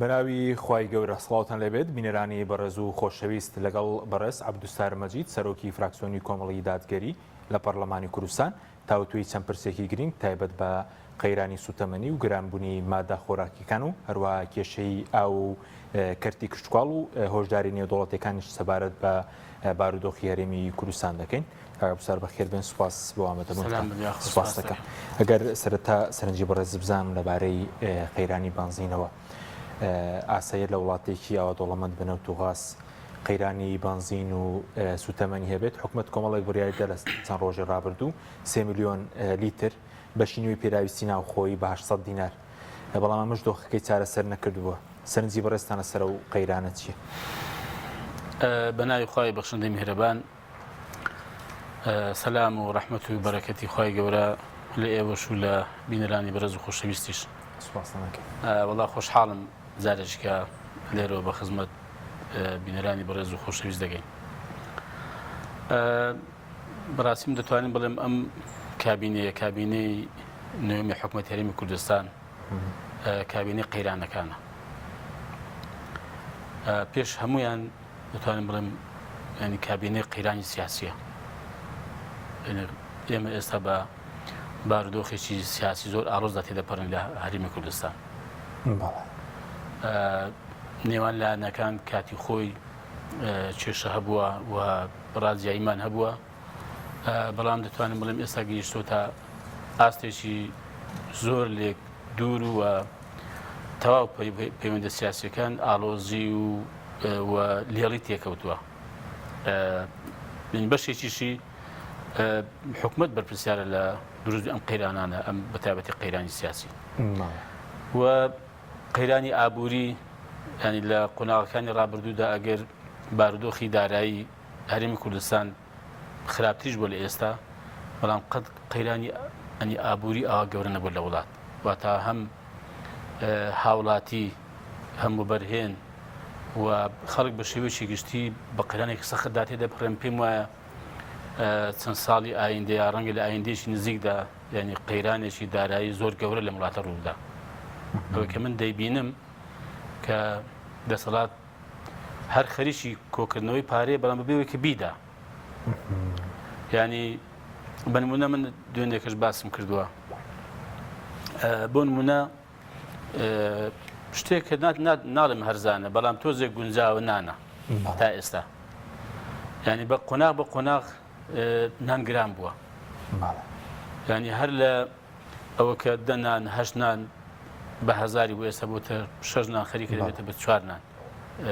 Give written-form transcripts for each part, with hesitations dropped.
بەناوی خوای گەورە سڵاوتان لێبێت بینەرانی بەڕێز و خۆشەویست لەگەڵ بەڕێز عەبدولسار مەجید سەرۆکی فراکسیۆنی کۆمەڵی دادگەری لە پەرلەمانی کوردستان تاوتوی چەند پرسێکی گرنگ تایبەت بە قەیرانی سوتەمەنی و گرانبوونی مادە خۆراکیەکان و هەروە کێشەی ئاو و کەرتی کشتتوڵ و هۆشداری نێودوڵەتەکانیش سەبارەت بە بارودۆخی هەرێمی کوردستان دەکەین. بسار بەخێر بێن سوپاس بۆ ئامادەبوونتان سوپاس دەکەم. ئەگەر سەرەتا سەرنجی بەڕێز بزانم لەبارەی قەیرانی بانزینەوە ئاسایە لە وڵاتێکی ئەوە دەوڵەمەند بنەوت و غاز قەیرانی بانزین و سوتەمەنی هەبێت حکوومەت کۆمەڵێک بڕیاریدا لە چەند ڕۆژی ڕابردوو 3 میلیۆن لیتر بەشینەوەی پێداویستی ناوخۆی بە 800 دینار بەڵام ئەمەش دۆخەکەی چارەسەر نەکردووە. سەرنجی بەڕێستانە سەر و قەیرانە چییە؟ بەناوی خوای بەخشندەی میهرەبان سەلام و ڕەحمەت و بەرەکەتی خوای گەورە لە ئێوەش و لە بینەرانی بەڕێز و خۆشەویستیش. وەڵا خۆشحاڵم زارێکە لێرەوە بە خزمەت بینەرانی بەڕێز و خۆشەویست دەگەین. بەڕاستیم دەتوانین بڵێم ئەم کابینەی نوێمی حکوومەت هەرێمی کوردستان کابینەی قەیرانەکانە. پێش هەمویان دەتوانین بڵێم ینی کابینەی قەیرانی سیاسیە. ئێمە ئێستا بە بارودۆخێکی سیاسی زۆر ئاڵۆزدا تێدەپەڕن لە هەرێمی کوردستان. نێوان لایەنەکان کاتی خۆی کێشە هەبووە و ڕازیاییمان هەبووە، بەڵام دەتوانم بڵێم ئێستا گەیشتۆتە ئاستێکی زۆر لێک دوور و تەواو پەیوەندە سیاسیەکان ئاڵۆزی و لێڵی تێکەوتووە. بەشێکیشی حکوومەت بەرپرسیارە لە دروست ئەم قەیرانانە، ئەم بەتایبەتی قەیرانی سیاسی و قەیرانی ئابووری، ینی لە قۆناغەکانی ڕابردوودا ئەگەر بارودۆخی دارایی هەرێمی کوردستان خراپتریش بۆ لە ئێستا، بەڵام قەت قەیرانی ئەنی ئابووری ئاوا گەورە نەبوو لە وڵات، واتە هەم هاوڵاتی هەم وبەرهێن و خەڵک بە شێوەیەکی گشتی بە قەیرانێکی سەختدا تێدەپەڕێن. پێم وایە چەند ساڵی ئایندە یا ڕەنگە لە ئایندێکی نزیکدا ینی قەیرانێکی دارایی زۆر گەورە لە وڵاتە ڕوودا. ئەوە کە من دەیبینم کە دەسەڵات هەر خەریکی کۆکردنەوەی پارەیە، بەڵام بەبێوەیەکی بیدا. ینی بە نمونە من دوێنێکەش باسم کردووە، بۆ نمونە شتێک کە ناڵێم هەرزانە، بەڵام تۆزێک گونجاوە نانە تا ئێستا، ینی بە قۆناغ نان گران بووە. ینی هەر لە ئەوە کە دەنان هەشت نان بە هەزاری بۆ ئێستا بۆتە 6 نان خەریکە دەبێتە بە 4 نان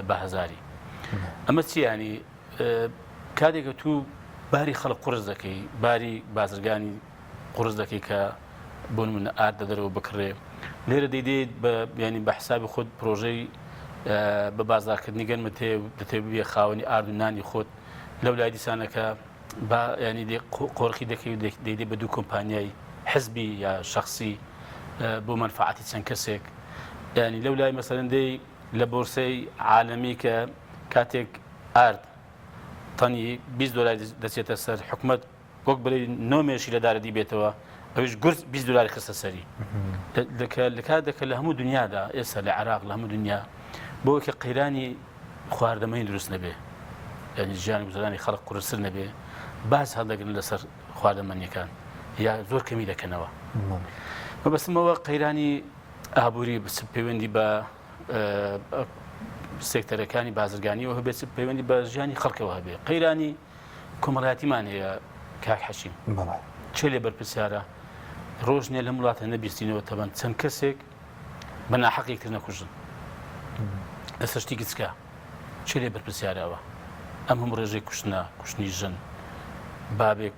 بە هەزاری. ئەمە چی؟ ینی کاتێکە تو باری خەڵک قورس دەکەی، باری بازرگانی قورس دەکەی کە بۆ نمونە ئارد دەدەرەوە بکڕێ، لێرە دەیدێت ینی بە حسابی خۆت پرۆژەی بە بازارکردنی گەرمە دەتێت بێ خاوەنی ئارد و نانی خۆت. لەو لای دیسانەکە ینی قۆرخی دەکەی و دەیدێت بە دوو کۆمپانیای حزبی یا شخصی بۆ منفعەتی چەند کەسێک. ینی لەو لای مەسەلەن دەی لە بۆرسەی عالەمی کە کاتێک ئارد تەنی 20 دلار دەچێتە سەر، حکوومەت وەک بڵێ نۆمێشی لەدارە دیبێتەوە، ئەوش گورز 20 دلاری خستە سەری. لە کاتێکە لە هەموو دنیادا ئێستا لە عێراق لە هەموو دنیا بۆ کە قەیرانی خواردەمەنی دروست نەبێ، ینی ژیانی گوزەرانی خەڵک قورستر نەبێ، باز هەڵدەگرن لەسەر خواردەمەنیەکان یا زۆر کەمی دەکەنەوە. مەبەستمەوە قەیرانی ئابووری پەیوەندی بە سێکتەرەکانی بازرگانیەوە هەبێت، پەیوەندی بە ژیانی خەڵکەوە هەبێ. قەیرانی کۆمەڵایەتیمان هەیە کاک حەشیم، چێ لێ بەرپرسیارە؟ ڕۆژنێ لەم وڵاتە نەبیستینەوە تەبەن چەند کەسێک بە ناحەق یەکتر نەکوژن لەسەر شتی گچکە، چێ لێ بەرپرسیارەوە؟ ئەم هەموو ڕێژەی کوشتنی ژن، بابێک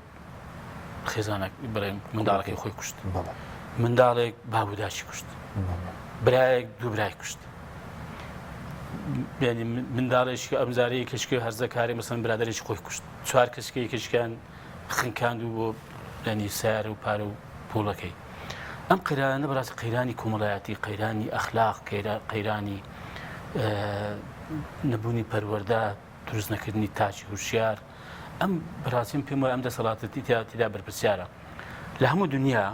خێزانێک بڵێم منداڵەکەی خۆی کوشت، منداڵێک بابوداشی کوشت، برایەک دوو برای کوشت، ینی منداڵێکی ئەمزارەیە کەچکە هەرزەکاری مەسەن برادەرێکی خۆی کوشت، 4 کەسکەی کەچکیان خنکاند و بۆ ینی سیارە و پارە و پوڵەکەی. ئەم قەیرانە بەڕاستی قەیرانی کۆمەڵایەتی، قەیرانی ئەخلاق، قەیرانی نەبوونی پەروەردە، دروست نەکردنی تاچی هوشیار. ئەم بەڕاستیم پێم وایە ئەم دەسەڵاتەتی تێدا بەرپرسیارە. لە هەموو دنیا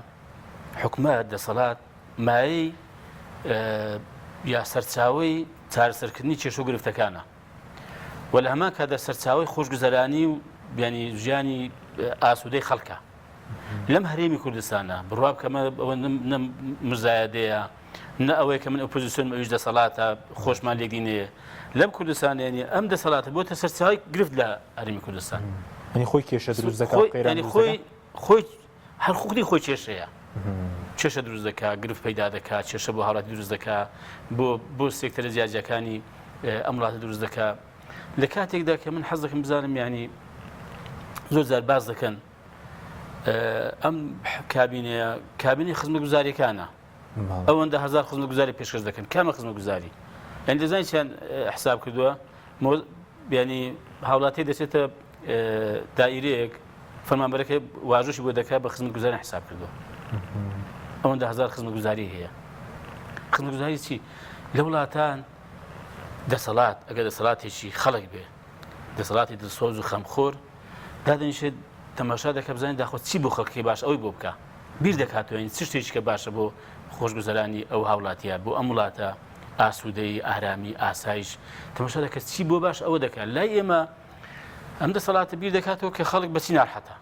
حکومەت دەسەڵات مایەی یا سەرچاوەی چارەسەرکردنی کێشە و گرفتەکانە و لە هەمان کاتدا سەرچاوەی خۆشگوزەرانی و ینی ژیانی ئاسوودەی خەڵکە لەم هەرێمی کوردستانە بڕوا بکەمە ئەوە نە مزایەدەیە نە ئەوەی کە من ئۆپۆزیسیۆن ئەویش دەسەڵاتە خۆشمان لێکدینەیە لەم کوردستان ینی ئەم دەسەڵاتە بۆتە سەرچاوی گرفت لە هەرێمی کوردستان ینی خۆی کێشە دروست دەکات ینی خۆی هەر خوختی خۆی کێشەیە کێشە دروست دەکات گرفت پەیدا دەکات کێشە بۆ هاوڵاتی دروست دەکات بۆ سێکتەرە جیاجەکانی ئەم وڵاتە دروست دەکات لە کاتێکدا کە من حەز دەکەم بزانم ینی زۆر جار باز دەکەن ئەم کابینەی خزمەتگوزاریەکانە ئەوەندە هەزار خزمەتگوزاری پێشکەش دەکەن کامە خزمەتگوزاری یعنی دەزانین چیان حساب کردووە ینی هاوڵاتی دەچێتە دائیرەیەک فەرمانبەرەکەی واژۆشی بۆ دەکات بە خزمەتگوزاری حساب کردووە ئەوەندە هەزار خزمەتگوزاری هەیە خزمەتگوزاری چی لە وڵاتان دەسەڵات ئەگەر دەسەڵاتێکی خەڵک بێ دەسەڵاتی دڵسۆز و خەمخۆر دادەنیشێت تەماشا دەکە بزانین داخۆ چی بۆ خەڵکی باش ئەوی بۆ بکە بیر دەکاتەوە چ شتێکی کە باشە بۆ خۆشگوزەرانی ئەو هاوڵاتیە بۆ ئەم وڵاتە ئاسوودەی ئارامی ئاسایش تەماشا دەکە چی بۆ باش ئەوە دەکات لای ئێمە ئەم دەسەڵاتە بیر دەکاتەوە کە خەڵک بەچی ناڕحەتە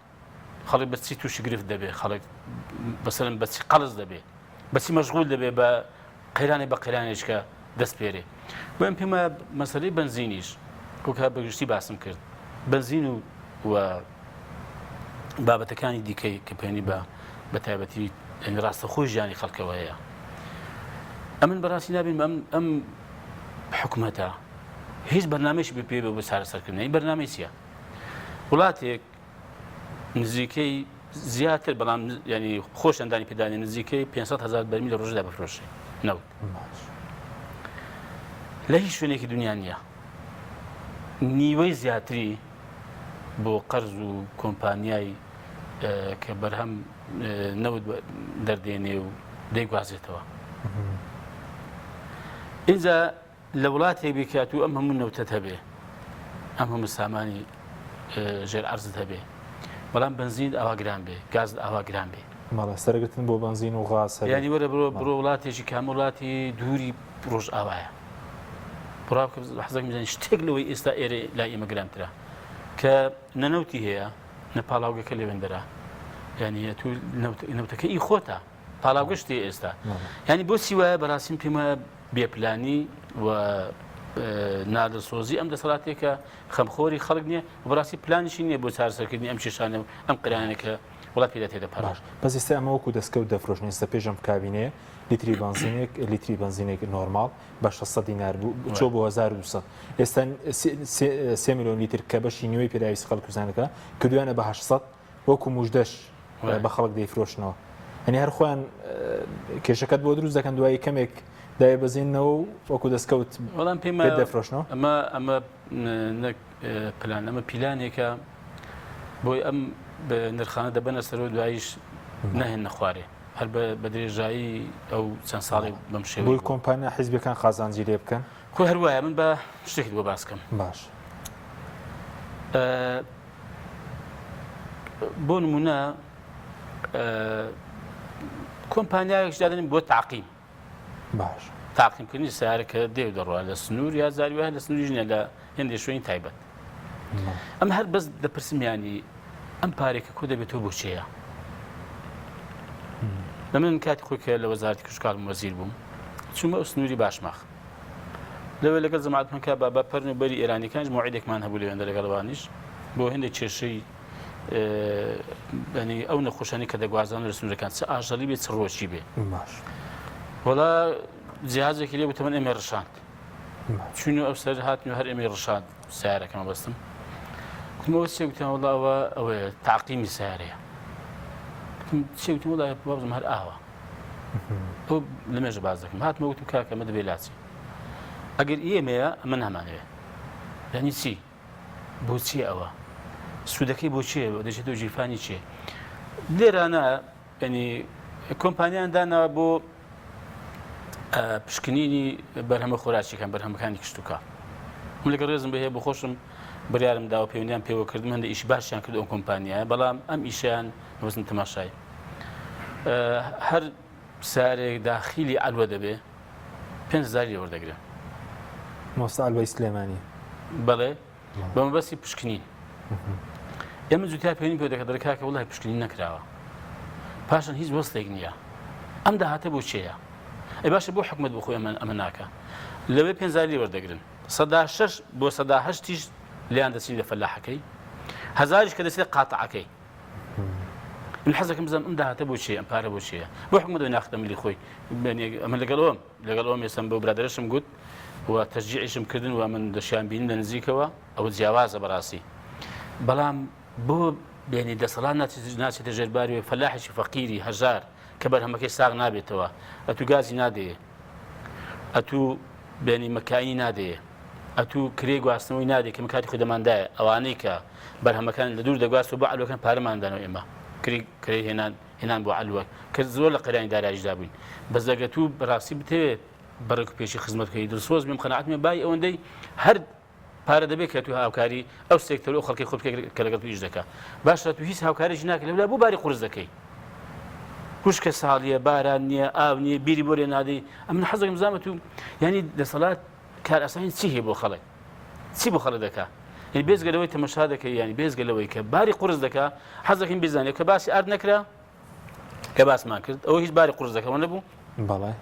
خەڵک بەچی تووشی گرفت دەبێ خەڵک بەسەرم بەچی قەڵز دەبێ بەچی مەشغول دەبێ بە قەیرانی بە قەیرانێشکە دەست پێرێ بۆ ئەم پێمە مەسەلەی بنزینیش کۆکە بەگشتی باسم کرد بنزین و بابەتەکانی دیکەی کە پێێنی بە تایبەتی ڕاستەخۆی ژیانی خەڵکەوە هەیە ئەمن بەڕاستی نابین ئەم حکوومەتە هیچ بەرنامەیەکی پێ بە چارەسەرکردنی بەرنامەی چییە وڵاتێک نزیکەی زیاتر بەڵام ینی خۆش ئەندانی پێدانی نزیکەی 500,000 بەرمیل لە ڕۆژدا بەفرۆشێ نەوت لە هیچ شوێنێکی دنیا نییە نیوەی زیاتری بۆ قەرز و کۆمپانیای کە بەرهەم نەوت دەردێنێ و دەیگوازێتەوە ئینجا لە وڵاتێک بکات و ئەم هەموو نەوتەت هەبێ ئەم هەموو سامانی ژێر عەرزت هەبێ بەڵام بنزین ئاوا گران بێ گاز ئاوا گران بێ ماڵە سەرگرتن بۆ بنزین و غاز ینی وەرە بڕۆ وڵاتێکی کام وڵاتی دووری ڕۆژ ئاوایە بڕاو حەزێک میزانی شتێک لەوەی ئێستا ئێرە لای ئێمە گرانترە کە نەنەوتی هەیە نە پاڵاوگەکە لێوێندەرە ینی تو نەوتەکە ئی خۆتە پاڵاوگەشتی ئێستا ینی بۆ سیوایە بەڕاستیم پێمە بێپلانی و نادڵسۆزی ئەم دەسەڵاتێکە خەمخۆری خەڵک نییە بەڕاستی پلانیشی نییە بۆ چارەسەرکردنی ئەم کێشانە ئەم قرانێکە وڵات پێدا تێدەپەڕاش بەس ئێستا ئەمە وەکو دەستکەوت دەفرۆشن ئێستا پێشم کابینەیە لیتری بنزینێک نۆرماڵ بە 600 دینار بوو چۆ بۆ 1200 ئێستا 3 میلیۆن لیتر کە بەشی نوێی پێداویستی خەڵکوزانەکە کردویانە بە 800 وەکو موژدەش بە خەڵک دەیفرۆشنەوە ئەنی هەر خۆیان کێشەکەت بۆ دروست دەکەن دوایی کەمێک دای بەزینەوە و وەکو دەستکەوت وەڵام پێمە دەفرۆشنەوە ئەمە پلان ئەمە پیلانێکە بۆی ئەم نرخانە دەبەنە سەرۆ دواییش نەهێن نەخوارێ هەر بە درێژایی ئەو چەند ساڵی بەم شێوەیە بۆی کۆمپانیا حیزبەکان خازانجی لێ بکەن خۆ هەروایە من بە شتێکی بۆ باسکەم باش بۆ نمونە کۆمپانیایەکش دادەنین بۆ تعقیم باش تاقیمکردنی سیارەکە دێو دەڕوە لە سنوور یا زاروی لە سنووری ژنە لە هێندێ شوێنی تایبەت ئەم هەر بەس دەپرسمیانی ئەم پارێکە کۆ دەبێتەوە بۆ چێە لە من کاتی خۆی کە لە وەزارەتی کشکاڵم وەزیر بووم چوومە ئەو سنووری باشماخ لەوێ لەگەڵ جەماعەتمەکە بە پەرنوبەری ئێرانیەکانش موعیدێکمان هەبوو لەوێندە لەگەڵوانیش بۆ هێندێک کێشەی ئەو نەخۆشانی کە دەگوازان لە سنوورەکان چ ئاژەڵی بێ چ ڕۆژی بێ باش وەڵا جیهازێکی لێ بوتەمەن ئێمە ڕشاند چون ئەو سەر هاتنی هەر ئێمە ڕشاند سیارەکەمە بەستم وتمەوە چێ گوتیان وڵاوە ئەوەیە تعقیمی سیارەیە چێ گوتم وڵای بابزم هەر ئاوە ئەو لەمێژە باز دەکەم هاتمە وتم کاکە ئەمە دەبێ لاچی ئەگەر ئێمەیە ئەمە نامانەوێ یعنی چی بۆچی ئەوە سوودەکەی بۆ چیە دەچێتەوە جیرفانی چیە لێرانە ینی کۆمپانیان داناوە بۆ پشکنینی بەرهەمە خۆراکیەکان بەرهەمەکانی کشتتوکە من لەگە ڕێزم بەهەیە بۆ خۆشم بڕیارم داوە پەیوەندیان پێوە کردم هەندە ئیش باشیان کرد ئەو کۆمپانیایە بەڵام ئەم ئیشیان وەزن تەماشای هەر سارێک داخیلی ئەلوە دەبێ 5,000 لێ وەردەگرن مۆستا ئەلبەی سلێمانی بەڵێ بە مەبەستی پشکنین ئێمە جوتیار پێێنی پێ دەکە دەرکاکە وڵای پشکنین نەکراوە پاشان هیچ وەستێک نییە ئەم داهاتە بۆ چێە ئەی باشە بۆ حکومت بۆ خۆی ئەمە ناکە لەوێ 5,000 لێ وەردەگرن 6 بۆ 8 لیان دەچین لە فەلاحەکەی 1000 کە دەچێت قاتعەکەی من حەزەکەم بزانم ئەم داهاتە بۆ چێ ئەم پارە بۆ چێە بۆ حکومت ناخدە ملی خۆی ئەمە لەگەڵەوەم ێسم بە برادرەشم گوت و تەشجیعیشم کردن و من دەشیان بینین لە نزیکەوە ئەوە جیاوازە بەڕاستی بەڵام بۆ بینی دەسەڵات ناچێتە ژێرباری فەلاحێکی فەقیری هەژار کە بەرهەمەکەی ساغ نابێتەوە ئەتوو گازی نادەیە ئەتوو بینی مەکانی نادەیە ئەتوو کرێ گواستنەوەی نادێت کە کاتی خۆی دەماندایە ئەوانەی کە بەرهەمەکان لە دوور دەگواست و بە ئەلوەکان پارەماندانەوە ئێمە کرێ هێنان بۆ ئەلوە کە زۆر لە قەرانی داراژدا بووین بەزەگەت و بەڕاستی بتەوێت بەڕێک پێشی خزمەتکەی دڵسۆز بێم قەناعەتمێ بای ئەوەندەی هەر پارە دەبێت کە تو هاوکاری ئەو سێکتەر و خەڵکی خۆ کە لەگەڵ تویش دەکە باشە تو هیچ هاوکارێکی ناکە لەولا بۆ باری قورس دەکەی خوشکە ساڵیە باران نییە ئاو نییە بیری بۆ لێ نادەی ئەم حەزێکم زانمە تو ینی دەسەڵات کار ئەسانی چی هەیە بۆ خەڵک چی بۆ خەڵک دەکا ینی بێزگەلەوەی تەمەشا دەکەی ینی بێزگەلەوەی کە باری قورس دەکا حەزەکەم بزانێت کە باسی ئارد نەکرا کە باسمان کرد ئەوە هیچ باری قورس دەکەەوە نەبوو بەڵێ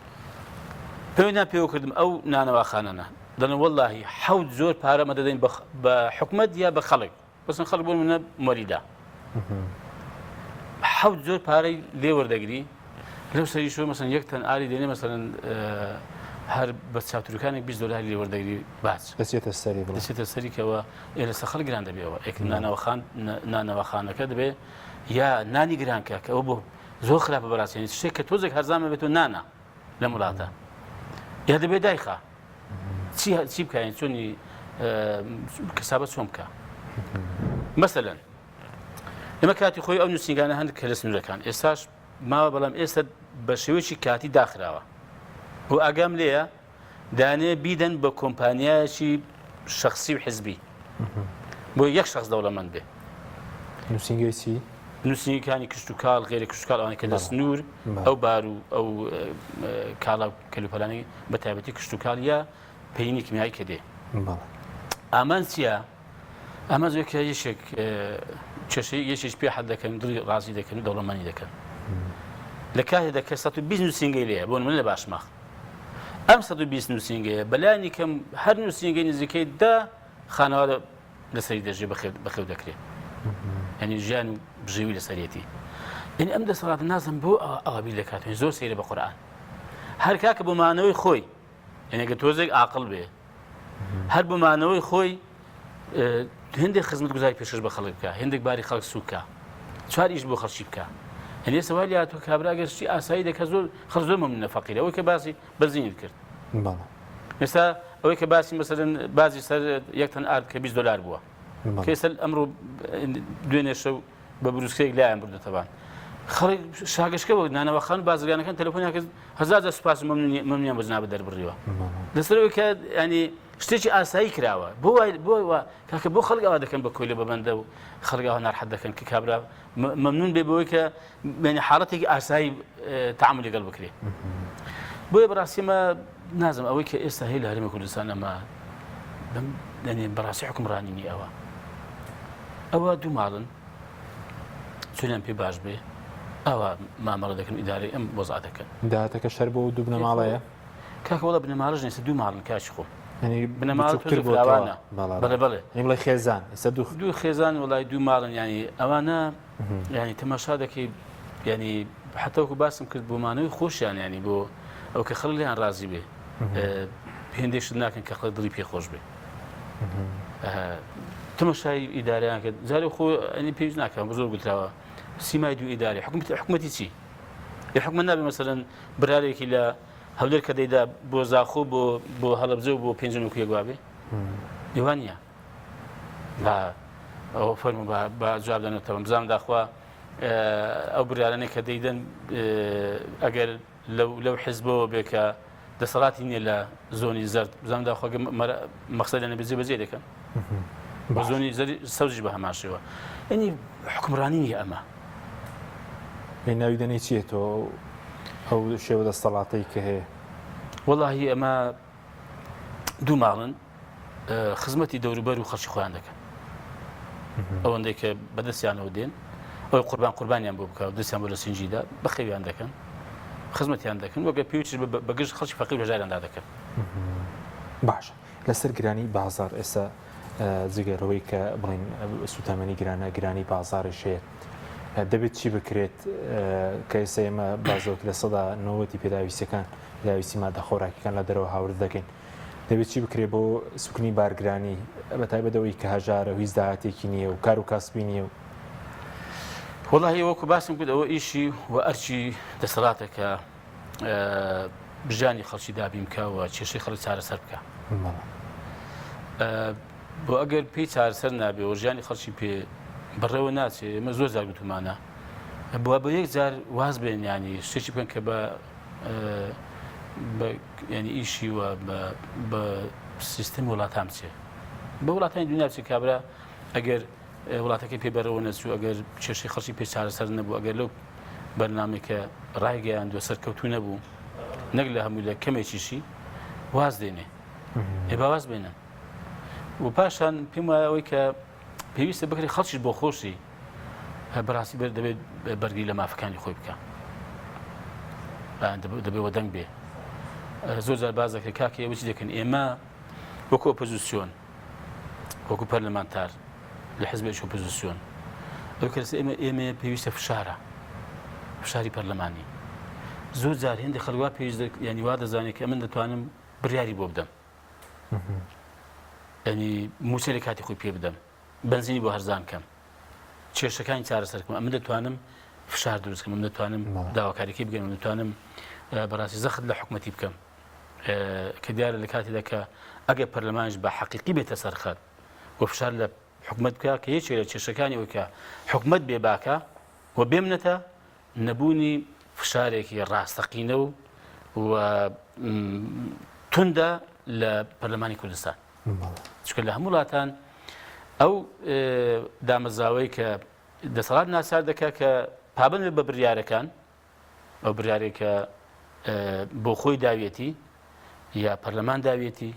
پێوینا پێوە کردم ئەو نانەواخانانە دەڵێن وەڵڵاهی حەوت زۆر پارەمە دەدەین بە حکومەت یا بە خەڵک بەسن خەڵک بۆ منە مەریدا حەوت زۆر پارەی لێ وەردەگری لەو سەری شۆ مەسەن یەک تەن ئاری دێنێ مەسەن هەر بە چاوتروکانێک 20 دلار لێ وەردەگری باس دەچێتە سەری دەچێتە سەریکەوە لەسەر خەڵک گران دەبێەوە نانەوەخانەکە دەبێ یا نانی گرانکە کە ئەو بۆ زۆر خراپە بەڕاستیانی شتێک کە تۆزێک هەرزانمە بێتەوە نانە لە وڵاتە یا دەبێت دایخە چی بکەین چۆنی کەسابەت چۆن بکە مەسەلەن ئێمە کاتی خۆی ئەو نووسنگانە هەندێک کە لە سنوورەکان ئێستاش ماوە بەڵام ئێستا بە شێوەیەکی کاتی داخراوە و ئاگام لێیە دانێ بیدەن بە کۆمپانیایەکی شخصی و حزبی بۆ یەک شخص دەوڵەمەند بێ نووسنگی چی؟ نووسنگەکانی کشت و کاڵ غێری کشت و کاڵ ئەوانەی کە لە سنوور ئەو بار و ئەو کاڵا و کەلوپەلانی بە تایبەتی کشت و کاڵ یا پەیینی کیمیایی کە دێ ئامان چییە؟ ئەمە زۆکە یەشێک یەشێک پێ حەد دەکەن دڵی ڕازی دەکەن و دەوڵەمەندی دەکەن لە کاتێدا کە 120 نووسنگەی لێیە بۆ من لە باشماخ ئەم 120 نووسنگەیە بەلایانی کەم هەر نووسنگەی نزیکەی دا خانەوە لەسەری دەژێ بەخێو دەکرێت ینی ژیان و بژێوی لەسەرێتی ئەنی ئەم دەسەڵات نازم بۆ ئەوابی لە کاتوێن زۆر سەیرە بە قورئان هەر کاکە بۆمانەوەی خۆی ینێکە تۆزێک عاقڵ بێ هەر بۆمانەوەی خۆی هێندێک خزمەت گوزاری پێشش بە خەڵک بکە هێندێک باری خەڵک سووکە چوار ئیش بۆ خەڵکی بکە هەنێ سەوالی هاتووە کابراگەشتی ئاسایی دەکە زۆر خەڵک زۆر مەمنونە فەقیرە ئەوەی کە باسی بەرزینت کرد ئێستا ئەوەی کە باسی مەسەلەن بازی سەر یەکتەن ئارد کە 20 دلار بووە کەسە ئەمڕۆ دوێنێ شەو بە بروسکەیەک لایەن بردەتەوان خەڵک شاگەشکەوە نانەوەخان بازرگانەکان تەلەفۆنیان کرد هەزار سوپاس و مەمنونیان بە جنابەت دەربڕیەوە لەسەرەوەی کە ینی شتێکی ئاسایی کراوە بۆ کاکە بۆ خەڵک ئەوە دەکەن بە کۆی لە بەبەندە و خەڵک ئەوە ناڕەحەت دەکەن کە کابرا مەمنون بێ بەوەی کە حاڵەتێکی ئاسایی تەعامل لەگەڵ بکرێ بۆیە بەڕاستیمە نازم ئەوەی کە ئێستا هەیە لە هەرێمی کوردستان ئەمە بەڕاستی حکومڕانینی ئەوە دوو ماڵن چۆنیان پێ باش بێ ئەوە مامەڵە دەکەن ئیدارەی ئەم وەزع دەکەن داهاتەکە شەر بۆ دوو بنەماڵەیە کاکە وەڵە بنەماڵەش نێسە دوو ماڵن کاچی خۆ بەڵێ بڵێ خێزان ئێستا دوو خێزان وڵای دوو ماڵن ینی ئەوانە ینی تەماشا دەکەی ینی حتەوەکو باسم کرد بۆمانەوەی خۆشیان ینی بۆ ئەو کە خەڵک لیان ڕازی بێ پێندێشت ناکەن کە خەڵک دڵی پێخۆش بێ تەماشای ئیداریان کرد جارێ خۆ ئەنی پێویست ناکەم زۆر گوتراوە سیمای دوو ئیداری حکومەتی چی؟ یا حکومەت نابێ مەسەلەن برارێکی لە هەولێر کە دەیدا بۆ زاخۆ بۆ هەڵەبجە و بۆ پێنجەوە یەکوابێ دیوان نییە ئەو فەرمو بە جواب دەنێتەوە بزانام داخوا ئەو برارانێک کە دەیدەن ئەگەر لەو حیزبەوە بێ کە دەسەڵاتی نییە لە زۆنی زەرد بزانام داخوا مەقسەدیانە بەجێ دەکەن بە زۆنی سەوزیش بە هەماشەوە ینی حکومڕانی نیە ئەمە ناوی دەنێ چیێتەوە ئەو شێوە دەسەڵاتەی کە هەیە وەڵاهی ئەمە دوو ماڵن خزمەتی دەوروبەر و خەڵکی خۆیان دەکەن ئەوەندەی کە بەدەستیانەوە دێن ئەوی قوربانیان بۆ بکە و دەستیان بۆ لە سنجیدا بەخێویان دەکەن خزمەتیان دەکەن وەگە پێویست بەگشت خەڵکی فەقیر بەژاریاندا دەکەن. باش لەسەر گرانی بازار ئێستا جگەرەوەی کە بڵین سوتەمەنی گرانی بازارش هەیە دەبێت چی بکرێت کە ئێستا ئێمە بازۆک لە سەدا 90 پێداویستەکان پێداویستی مادە خۆراکیەکان لە دەرەوە هاورد دەکەین دەبێت چی بکرێت بۆ سوکنی بارگرانی بەتایبەتەوەی کە هەژارە هیچ داهاتێکی نییە و کار و کاسبی نییە و وەڵاهی وەکو باسم کرد ئەوە ئیشی و ئەرچی دەسەڵاتێکە بژانی خەڵکی دابیم بکە و کێشەی خەڵک چارەسەر بکە بۆ ئەگەر پێی چارەسەر نابێ و ژیانی خەڵکی پێ بەڕێوە ناچێ ئێمە زۆر جار گوتمانە بۆ یەک جار واز بێن ینی شتێکی بکەن کە ینی ئیشی وە بە سیستم وڵاتان بچێ بە وڵاتانی دنیا بچێت کابرا ئەگەر وڵاتەکەی پێبەرەوە نەچوو ئەگەر کێشەی خەڵکی پێ چارەسەر نەبوو ئەگەر لەو بەرنامێکە ڕایگەیان دو سەرکەوتوو نەبوو نەک لە هەموو لە کەمێکیشی واز دێنێ ێ باواز بێنن و پاشان پێم وایە ئەوەی کە پێویستە بکرێت خەڵکیش بۆ خۆشی بەڕاستی دەبێت بەرگری لە مافەکانی خۆی بکە دەبێت وەدەنگ بێ زۆر جار باز دەکرێت کاکە ئێوە چی دەکەن ئێمە وەکو ئۆپۆزیسیۆن وەکو پەرلەمانتار لە حزبێکی ئۆپۆزیسیۆن ئەو کەس ئێمە پێویستە فشاری پەرلەمانی زۆر جار هێندی خەڵوا پێویست ینی وا دەزانێت کە من دەتوانم بڕیاری بۆ بدەم ینی موچە لە کاتی خۆی پێ بدەم بنزینی بۆ هەرزان کەم کێشەکانی چارەسەرکەم ئەمە دەتوانم فشار دروستکەم من دەتوانم داواکاریەکەی بگەم من دەتوانم بەڕاستی زەخت لە حکومەتی بکەم کە دیارە لە کاتێدا کە ئەگەر پەرلەمانش بە حەقیقی بێتە سەرخەت و فشار لە حکومەت بکە کە یەکێک لە کێشەکانی ئەوەی کە حکومەت بێ باکە و بێمنەتە نەبوونی فشارێکی ڕاستەقینە و توندە لە پەرلەمانی کوردستان چونکە لە هەموو وڵاتان ئەو دامەزراوەی کە دەسەڵات ناسار دەکات کە پابند بە بڕیارەکان ئەو بڕیارێکە بۆ خۆی داوێتی یا پەرلەمان داوێتی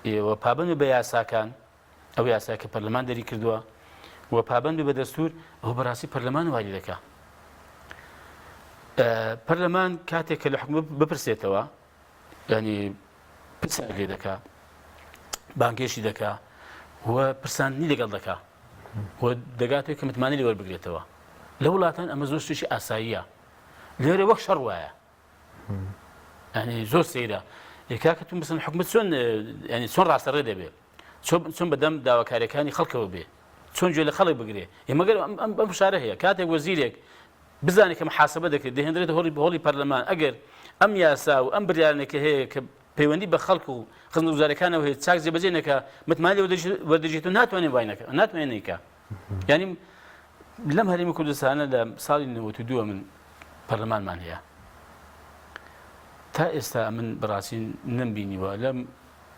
و پابند بە یاساکان ئەو یاسا کە پەرلەمان دەری کردووە و پابند بە دەستور ئەو بەڕاستی پەرلەمان واری دەکات پەرلەمان کاتێک کە لە حکومەت بپرسێتەوە ینی پرسیار لێ دەکات بانگێشی دەکات و پرساندنی لەگەڵ دەکات و دەگاتەوە کە متمانە لێ وەربگرێتەوە لە وڵاتان ئەمە زۆر شتێکی ئاساییە لێرە وەک شەڕ وایە ینی زۆر سەیرە یەکاکە تو مثلا حکومەت چۆن ڕاستەڕێ دەبێت چۆن بەدەم داواکاریەکانی خەڵکەوە بێ چۆن گوێ لە خەڵک بگرێ ئێمەگەر ئەم شارە هەیە کاتێک وەزیرێک بزانێت کە محاسبە دەکرێت دەهێنرێت هۆڵی پەرلەمان ئەگەر ئەم یاسا و ئەم بریارانێکە هەیە کە پەیوەندی بە خەڵک و خزمەتگوزارەکانەوە هەیە چاک جێبەجێ نەکە متمانە وەردەگیرێت و ناتوانێت نیکە ینی لەم هەرێمی کوردستانە لە ساڵی 92 من پەرلەمانمان هەیە تا ئێستا من بەڕاستی نەمبینیوە لەم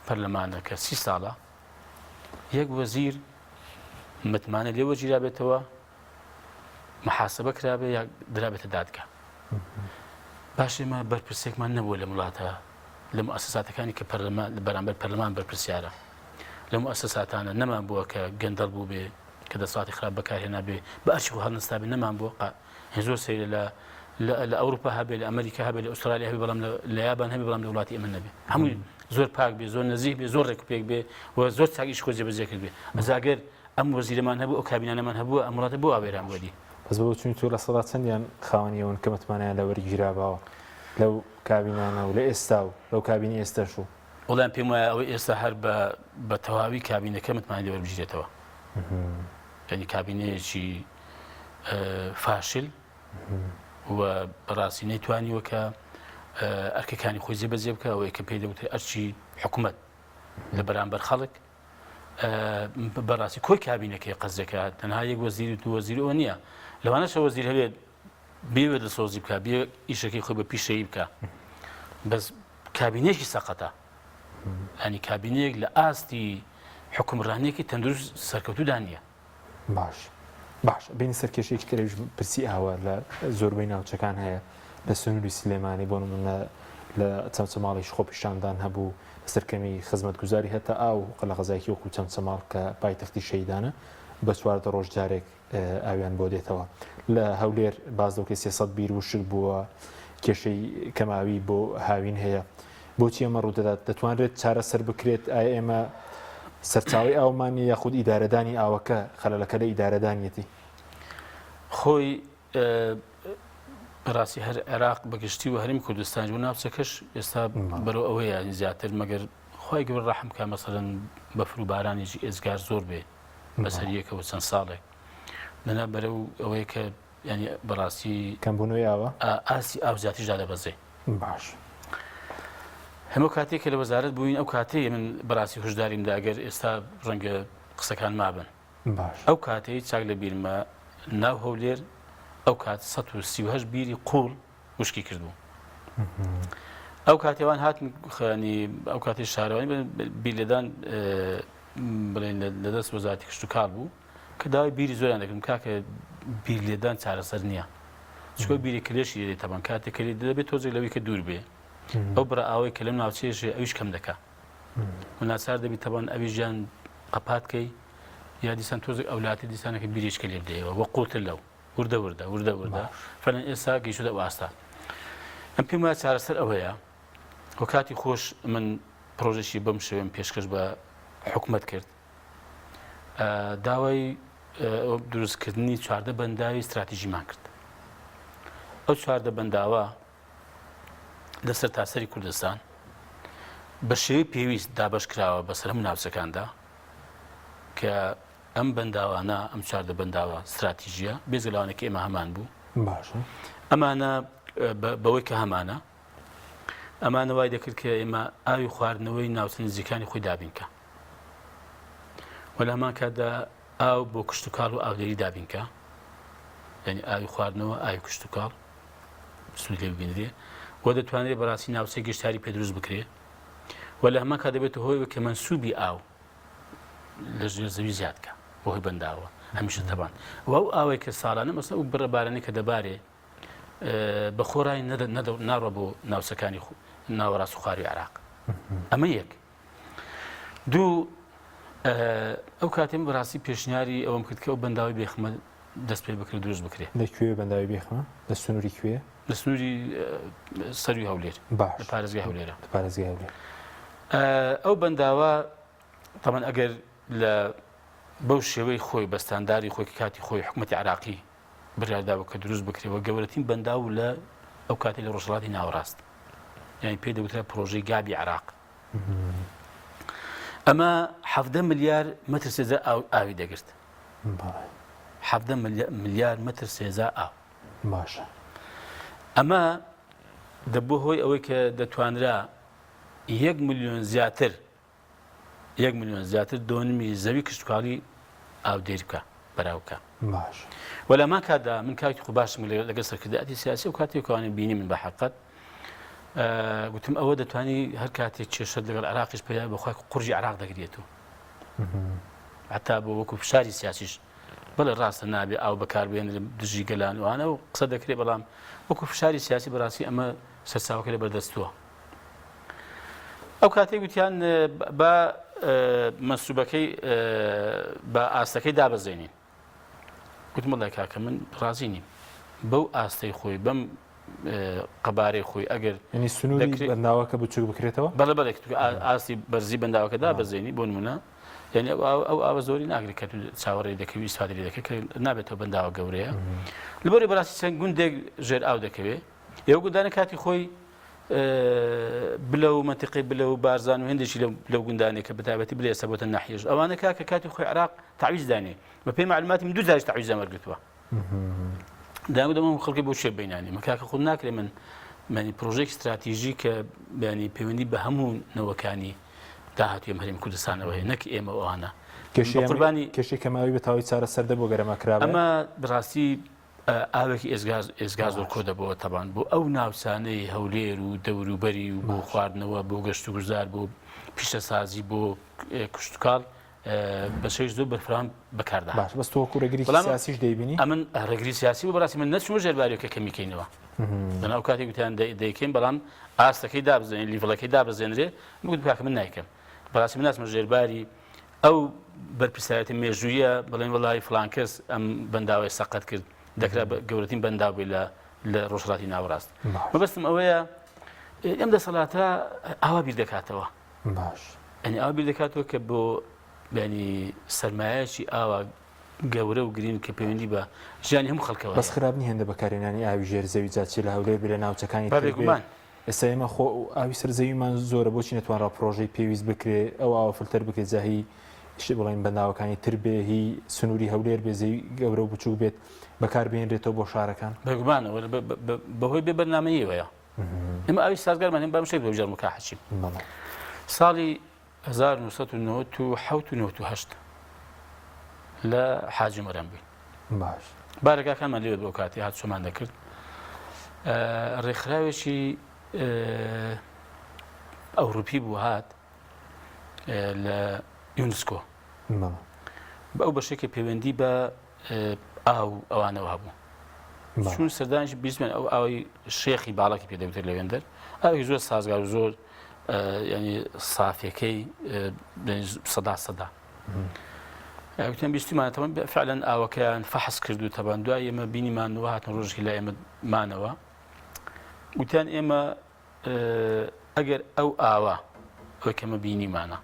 پەرلەمانە کە 30 ساڵە یەک وەزیر متمانە لێ وەرگیرابێتەوە محاسبە کرابێ یا درابێتە دادگا باش ئێمە بەرپرسێکمان نەبووە لە وڵاتە لە موسساتەکانی کە بەرامبەر پەرلەمان بەرپرسیارە لە موسساتانە نەمان بووە کە گەندەڵ بوو بێ کە دەسەڵاتی خراپ بەکارهێنا بێ بە ئەرچی هەڵنستا بێ نەمان بووە زۆر سەیرە لە ئەوروپا هەبێ لە ئەمریکا هەبێ لە ئوسترالیا هەبێ بەڵام لە یابان هەبێ بەڵام لە وڵاتی ئێمە نەبێ هەمووی زۆر پاک بێ زۆر نزیک بێ زۆر ڕێکوپێک بێ و زۆر چاکیش خۆ جێبەجێ کرد بێ ئەزاگەر ئەم وەزیرەمان هەبوو ئەو کابینانەمان هەبووە ئەم وڵاتە بۆ ئاوێران بووەدی بەس بۆ چون تۆ لە سەدا چەندیان خاوەنیەوەن کە متمانیان لە وەرگیراباوە لەو کابینانە و لە ئێستا و لەو کابینی ئێستاش و وەڵام پێم وایە ئەوەی ئێستا هەر بە تەواوی کابینەکە متمانی لێ وەربژێتەوە ینی کابینەیەکی فاشل و بەڕاستی نەیتوانیوە کە ئەرکەکانی خۆی جێبەجێ بکە ئەوەی کە پێی دەوترێت ئەرچی حکوومەت لە بەرامبەر خەڵک بەڕاستی کۆی کابینەکەی قەز دەکات تەنها یەک وەزیر و دوو وەزیرەوە نییە لەوانەشە وەزیر هەبێت بێوێ دەسۆزی بکە بێ ئیشەکەی خۆی بە پیشەیی بکە بەس کابینەیەکی سەقەتە ینی کابینەیەک لە ئاستی حکومڕانیەکی تەندروست سەرکەوتوودا نییە باش بینی سەرکێشێکی ترێژ پرسی ئاوە لە زۆربەی ناوچەکان هەیە لە سنووری سلێمانی بۆ نمونە لە چەمچەماڵیش خۆپیشاندان هەبوو سەرکەمی خزمەتگوزاری هەتا ئاو قەلە غەزایەکی وەکو چەمچەماڵ کە پایتەختی شەیدانە بە چواردە ڕۆژ جارێک ئاویان بۆ دێتەوە لە هەولێر بازدەوکەی 300 بیر وشک بووە کێشەی کەماوی بۆ هاوین هەیە بۆچی ئەمە ڕوودەدات دەتوانرێت چارەسەر بکرێت ئایا ئێمە سەرچاوی ئاومانی یاخود ئیدارەدانی ئاوەکە خەلەلەکە لە ئیدارەدانیەتی خۆی بەڕاستی هەر عێراق بەگشتی و هەرمی کوردستان و ناوچەکەش ئێستا بەرەو ئەوەیە زیاتر مەگەر خۆی گەور ڕەحم کە مەسەڵەن بەفر و بارانێکی ئێزگار زۆر بێ بەسەر یەکەوە چەند ساڵێک لەنا بەرەو ئەوەیە کە ینی بەڕاستی کەمبوونەوەی ئاوە ئاسی ئاو زیاتریش دادەبەزێ باش هەموو کاتێک کە لە وەزارەت بووین ئەو کاتەیە من بەڕاستی هۆشداریمدا ئەگەر ئێستا ڕەنگە قسەکان مابن باش ئەو کاتەی چاک لە بیرمە ناو هەولێر ئەو کات 138 بیری قوڵ وشکی کردبوو ئەو کاتێوان هاتن خانی ئەو کاتی شارەوانی بیرلێدان بڵێن لە دەست وەزارەتی کشت و کاڵ بوو کە داوای بیری زۆریان دەکردم کاکە بیرلێدان چارەسەر نییە چکۆ بیری کلێشی دێت تەبان کاتێک کلی دەبێت تۆزێک لەوەی کە دوور بێ ئەو بڕە ئاوەی کە لەم ناوچێژێ ئەویش کەم دەکا و ناچار دەبێت تەبان ئەوی ژیان قەپاتکەی یا دیسان تۆزێک ئەولاتی دیسانەکە بیریشکە لێ بدەیەوە وە قوتر لەو وردە فەرەن ئێستا گەیشتە ئاستا ئەم پێم وایە چارەسەر ئەوەیە وە کاتی خۆش من پرۆژێکی بەم شێوەیە پێشکەش بە حکوومەت کرد داوای دروستکردنی چواردە بەنداوی استراتیژیمان کرد ئەو چواردە بەنداوە لەسەر تاسەری کوردستان بە شێوەی پێویست دابەش کراوە بەسەر هەموو ناوچەکاندا کە ئەم بەنداوانە ئەم چواردە بەنداوە استراتیژیە بێزگەلاوانێکی ئێمە هەمان بوو باشە ئەمانە بەوەی کە هەمانە ئەمانە وای دەکرد کە ئێمە ئاوی خواردنەوەی ناوچە نزیکانی خۆی دابینکە وە لە هەمان کاتدا ئاو بۆ کشت و کاڵ و ئاودەری دابینکە یعنی ئاوی خواردنەوە ئاوی کشت و کاڵ سوود لێ ببینرێ وە دەتوانێت بەڕاستی ناوچەی گەشتاری پێ دروست بکرێ وە لە هەمان کات دەبێتە هۆی کە مەنسوبی ئاو لە ژێر زەوی زیادکە بۆ هۆی بەنداوە هەمیشە تەبان و ئەو ئاوەی کە ساڵانە مەسە و بڕە بارانەی کە دەبارێ بە خۆڕای ناڕە بۆ ناوچەکانی ناوەڕاست و خواری عێراق ئەمە یەک دوو ئەو کاتێم بەڕاستی پێشنیاری ئەوەم کرد کە ئەو بەنداوی بێخمە دەست پێ بکرێت دروست بکرێت لەکوێ بەنداوی بێخمە لە سنووری کوێ لە سنووری سەروی هەولێر باش لە پارێزگای هەولێرە پارێزگای هەولێر ئەو بەنداوە تەمان ئەگەر لە بەو شێوەی خۆی بەستانداری خۆی کاتی خۆی حکوومەتی عێراقی بڕیارداوە کە دروست بکرێەوە گەورەترین بەنداو لە ئەو کاتی لە ڕۆژهەڵاتی ناوەڕاست یعنی پێ دەوترا پرۆژەی گابی عێراق ئەمە 17 ملیار مەتر سێزە ئاوی دەگرت 17 ملیار مەتر سێزە ئاو باشە ئەمە دەبوو هۆی ئەوەی کە دەتوانرا 1 ملیۆن زیاتر 1 ملیۆن زیاتر دۆنمی زەوی کشتتوکاڵی ئاودێری بکە بەراوکە باش وە لەمان کاتدا من کاتی خۆ باشم لەگەڵ سەرکردایەتی سیاسی و کاتێکوانێ بینی من بە حەقەت گوتم ئەوە دەتوانی هەر کاتێک کێشەت لەگەڵ عێراقیش پێدا بەخوای قورجی عێراق دەگرێتەوە حتا بۆ وەکو فشاری سیاسیش بەڵێ ڕاستە نابێ ئاو بەکاربێن لە دژی گەلانوانە و قسە دەکرێت بەڵام وەکو فشاری سیاسی بەڕاستی ئەمە سەرچاوەکە لە بەردەستووە ئەو کاتێک گوتیان بە مەنسوبەکەی بە ئاستەکەی دابەزێنین گوتم وەڵای کاکە من ڕازی نیم بەو ئاستەی خۆی بەم قەبارەی خۆی ئەگەر ینی سنووری بەنداوەکە بچوک بکرێتەوە بەڵێ بەڵێ ئاستی بەرزی بەنداوەکە دابەزێنی بۆ نمونە یعنی ئەو ئاوە زۆری ناگرێت کە چاوەڕێ دەکەوی ئیسفادە لێ دەکەی کە نابێتەوە بەنداوە گەورەیە لەبەرەوەی بەڕاستی چەند گوندێک ژێر ئاو دەکەوێت ئێوە گوندانە کاتی خۆی بلە و مەنتیقی بلە و بارزان و هێندێکی لەو گوندانێک کە بەتایبەتی بلێ ئێستا بۆتە ناحیەش ئەوانە کاکە کاتی خۆی عێراق تعویز دانێ بە پێی معلوماتی من دوو جاریش تعویزیان وەرگرتووە داگودەمە خەڵکی بۆ شێ بینانی مە کاکە خۆم ناکرێ من مانی پرۆژێک استراتیژی کە بەینی پەیوەندی بە هەموو نەوەکانی داهاتوی ئەم هەرێمی کوردستانەوە هەیە نەک ئێمە ئەوانە کێشەی کەماوی بە تاوی چارە سەردە بۆ گەرەمەکرا ئەمە بڕاستی ئاوێکی ئێزگار زۆر کۆ دەبەوە تەبان بۆ ئەو ناوچانەی هەولێر و دەوروبەری و بۆ خواردنەوە بۆ گەشت و گوزار بۆ پیشەسازی بۆ کشتتوکاڵ بەشەیش زۆر بەرفرام بەکاردا باش بەس تۆ ڕێگری سیاسیش دەیبینی ئەمن ڕێگری سیاسی و بەڕاستی من نەچوە ژێربارێکە کەمیکەینەوە لەناو کاتێک گوتیان دەیکەین بەڵام ئاستەکەی دابزێن لیڤڵەکەی دابزێنرێ گوت کاکە من نایکەم بەڕاستی من ناچمە ژێرباری ئەو بەرپرسایەتی مێژوویە بڵێن وەڵی فڵان کەس ئەم بەنداوی سەقەت کرد دەکرا گەورەترین بەنداو بێت لە ڕۆژهەڵاتی ناوەڕاست مەبەستم ئەوەیە ئەم دەسەڵاتە ئاوا بیر دەکاتەوە باش ئەنی ئاوا بیر دەکاتەوە کە بۆ ینی سەرمایەکی ئاوا گەورە و گرین کە پەیوەندی بە ژیانی هەموو خەڵکەوە بەس خراپنی هێندە بەکارێنانی ئاوی ژێر زەوی جاچی لە هەولێر بێ لە ناوچەکانی بێگومان ئێستا ئێمە خۆ ئاوی سەرزەویمان زۆرە بۆچی نەتوانرا پرۆژەی پێویست بکرێ ئەو ئاوە فلتەر بکرێت جاهی بڵین بەنداوەکانی تر بێ هی سنووری هەولێر بێ زەوی گەورە و بچوو بێت بەکاربێنرێتەوە بۆ شارەکان بێگومانەوە بەهۆی بێ بەرنامەیەوەیە ئێمە ئاوی سازگارمان هێن بام شتێک بۆ ژەرمەکە حەچیم ساڵی 1998 لە حاجی مەرەم بووین باش بارەکەکانمان لێوێت بۆ کاتی هات چۆمان دەکرد ڕێکخراوێکی ئەوروپی بوو هات لە یونسکۆ بە ئەو بەشێکی پەیوەندی بە ئاو ئەوانەوە هەبوو چون سەردانیش بیستمان ئەو ئاوی شێخی باڵکی پێدەوتر لەوێندەر ئاوی زۆر سازگار و زۆر ینی سافیەکەی سەدا وتیان بیستمانەوە فعلەن ئاوەکەیان فەحس کرد و تەبان دوای ئێمە بینیمانەوە هاتن ڕۆژێکی لای ئێمە مانەوە وتیان ئێمە ئەگەر ئەو ئاوە ئەوەی کەمە بینیمانە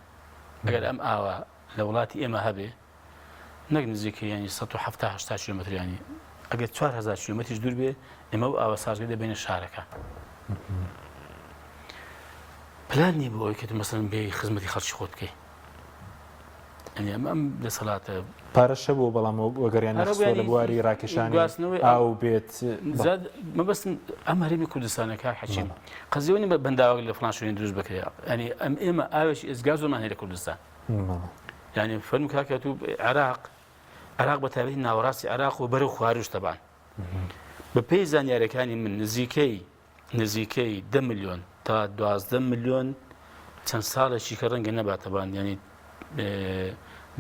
ئەگەر ئەم ئاوە لە وڵاتی ئێمە هەبێ نەک نزیکە ینی 170 کیلومتر ینی ئەگەر 4000 کیلومتریش دوور بێ ئێمە ئەو ئاوە سازگار دەبێنە شارەکە پلان نییە بۆ ئەوەی کە مەسەڵەن بێ خزمەتی خەڵکی خۆت بکەی ئەم دەسەڵاتە پارەشە بۆ بەڵام وەگەریان نەخستووە لە بواری ڕاکێشانی ئاو بێت مەبەستم ئەم هەرێمی کوردستانەکە حەچیم قەزیێنی بە بەنداوە لە فڵان شوێنی دروست بکرێ ئەنی ئەم ئێمە ئاوێکی ئێزگار زۆرمان هەیە لە کوردستان یعنی فەرمو کاکە تو عێراق بە تایبەتی ناوەڕاستی عێراق و بەرەو خواروش تەبان بە پێی زانیاریەکانی من نزیکەی 10 ملیۆن تا 12 ملیۆن چەند ساڵێکی کە ڕەنگە نەباتەبان ینی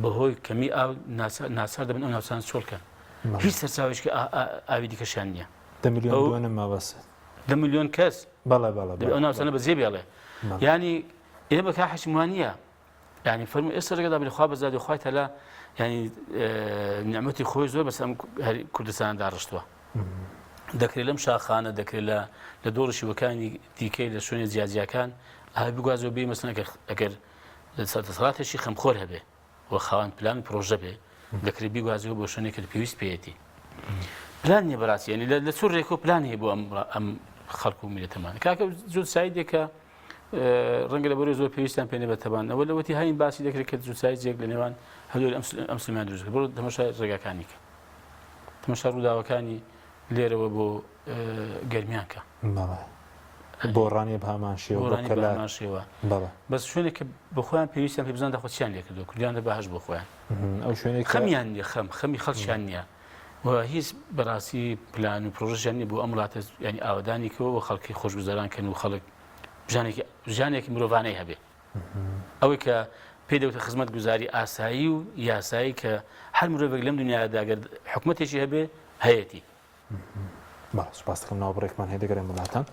بەهۆی کەمی ئاو ناچار دەبن ئەو ناوچان چۆڵکەن هیچ سەرچاوێکی ئاوی دیکەشیان نییە 10 ملیۆن مابەست 10 ملیۆن کەس ئەو ناوچانە بەجێ بێڵێ ینی ئێمە کا حەشیموانیە ینی فەرمو ئێستا ڕێگەدا بێ خوا بەزادی خوای تەلا ینی نیعمەتی خۆی زۆر بەس ئەم کوردستاندا ڕشتووە دەکرێت لەم شاخانە دەکرێت لە دۆڕشیوەکانی دیکەی لە شوێنی جیاجیەکان ئاوی بگوازەوە بێ مەسەڵەن ئەگەر دەسەڵاتێکی خەمخۆر هەبێ و خاوەن پلان پرۆژە بێ دەکرێت بیگوازەوە بۆ شوێنێک پێویست پێیەتی پلان نیە بەڕاستی ینی لە چۆن ڕێکۆ پلان هەیە بۆ ئەم خەڵک و میلەتەمان کاکە زۆر سایدێکە ڕەنگە لە بەرەو زۆر پێویستیان پێێنێ بەتەبان ئەوە لەوەتی هاین باسی دەکرێت کە جوسایجێک لە نێوان هەلوی ئەم سلمان دروست بۆ تەماشای ڕێگاکانی کە تەماشا ڕووداوەکانی لێرەوە بۆ گەرمیانکە بۆ ڕانی بەهامان شێوە بەس شوێنێک کە بە خۆیان پێویستیان پێ بزان دەخۆچیان لێ کردو کوردیان دە بەهەش بۆ خۆیان ئەو شوێنێک خەمیان نیە خەمی خەڵکیان نییە و هیچ بەڕاستی پلان و پرۆژەیان نیە بۆ ئەم وڵاتە ینی ئاوادانی کەوە بۆ خەڵکی خۆشگوزەران کەن و خەڵک ژانێکی مرۆڤانەی هەبێ ئەوەی کە پێی دەوتە خزمەت گوزاری ئاسایی و یاسایی کە هەر مرۆڤێک لەم دنیادا ئەگەر حکومەتێکی هەبێ هەیەتی سوپاس دەکەم ناوبڕێکمان هەیە دەگەڕێن وڵاتان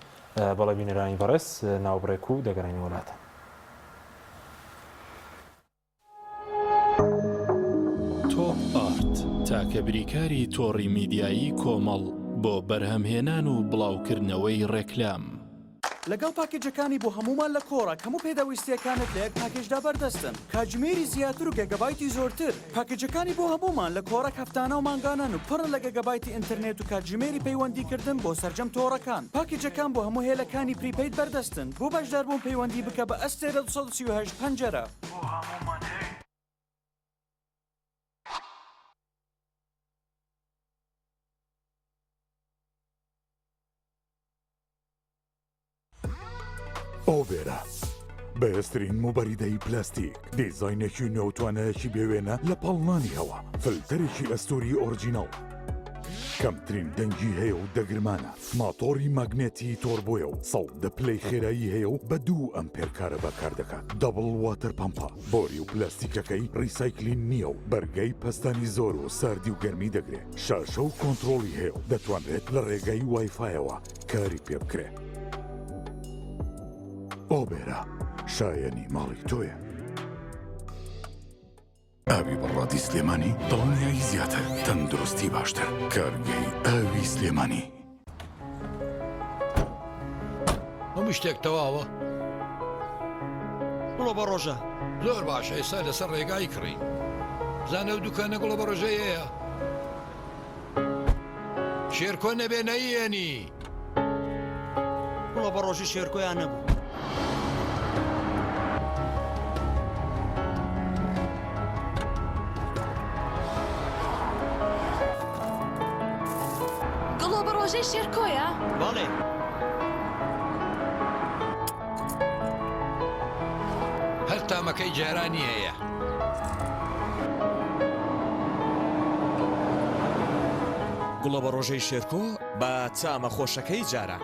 بەڵێ بینەرانی بەڕێز ناوبڕێک و دەگەڕێنی وڵاتان تۆپ ئارت تاکە بریکاری تۆڕی میدیایی کۆمەڵ بۆ بەرهەمهێنان و بڵاوکردنەوەی ڕێکلام لەگەڵ پاکێجەکانی بۆ هەمومان لە کۆڕە هەموو پێداویستیەکانت لە یەک پاکێجدا بەردەستن کاتژمێری زیاتر و گەگەبایتی زۆرتر پاکێجەکانی بۆ هەمومان لە کۆڕە هەفتانە و مانگانان و پڕە لە گەگەبایتی ئینتەرنێت و کاتژمێری پەیوەندیکردن بۆ سەرجەم تۆڕەکان پاکێجەکان بۆ هەموو هێلەکانی پریپەید بەردەستن بۆ بەشداربوون پەیوەندی بکە بە ئەستێرە 238 پەنجەرە ئۆڤێرە بەهێزترین موبەریدەی پلاستیک دیزاینێکی نێوتوانەیەکی بێوێنە لە پاڵنانی هەوا فلتەرێکی ئەستوری ئۆرجینەڵ کەمترین دەنگی هەیە و دەگرمانە ماتۆری ماگنێتی تۆربۆیە و 100 پلەی خێرایی هەیە و بە 2 ئەمپێر کارە بەکار دەکات دەبڵ واتەر پەمپە بۆری و پلاستیکەکەی ڕیسایکلین نییە و بەرگەی پەستانی زۆر و ساردی و گەرمی دەگرێت شاشە و کۆنتترۆلی هەیە و دەتوانرێت لە ڕێگەی وایفایەوە کاری پێ بکرێت ئۆبێرا شایەنی ماڵی تۆیە ئاوی بەڕادی سلێمانی دڵنیایی زیاتر تەندروستی باشتر کارگەی ئاوی سلێمانی هەموو شتێک تەواوە بڵۆ بە ڕۆژە زۆر باشە ئێستا لەسەر ڕێگای کڕین زانە و دوکانە گوڵە بە ڕۆژەیەیە شێرکۆ نەبێ نەیەنی بڵۆ بە ڕۆژی شێرکۆیان نەبوو گڵۆ بە ڕۆژەی شێرکۆیە؟ بەڵێ هەر تامەکەی جارانی هەیە گوڵە بە ڕۆژەی شێرکۆ بە چامە خۆشەکەی جارە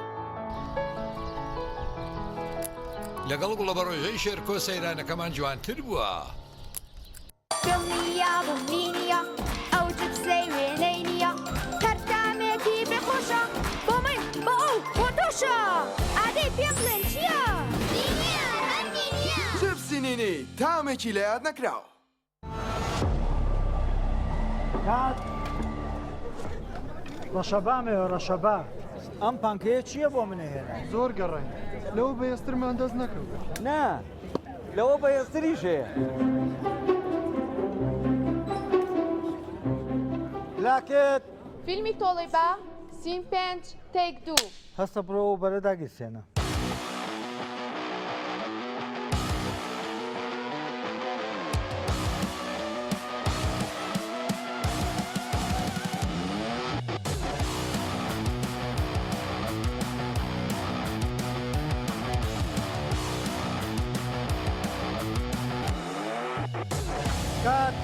لەگەڵ گوڵە بە ڕۆژەی شێرکۆ سەیرانەکەمان جوانتر بووە دڵنییا بڵنینیە ئەو جبسەی وێنەی نییە کەرتامێکی بێخۆشە بۆ من بۆ ئەو بۆ تۆشە ئادەی پێم بڵێن چییە؟ جبسی نینی تامێکی لە یاد نەکراوە ڕەشەبامێ ڕەشەبا ئەم پانکەیە چییە بۆ منەهێنا زۆر گەڕێن لەوە بەهێسترمان دەست نەکەوت نا لەوە بەهێزتریش هەیە لاکێت فیلمی تۆڵی بە سین 5 تێک 2 هەستە بڕۆ و بەرەداگیرسێنە کات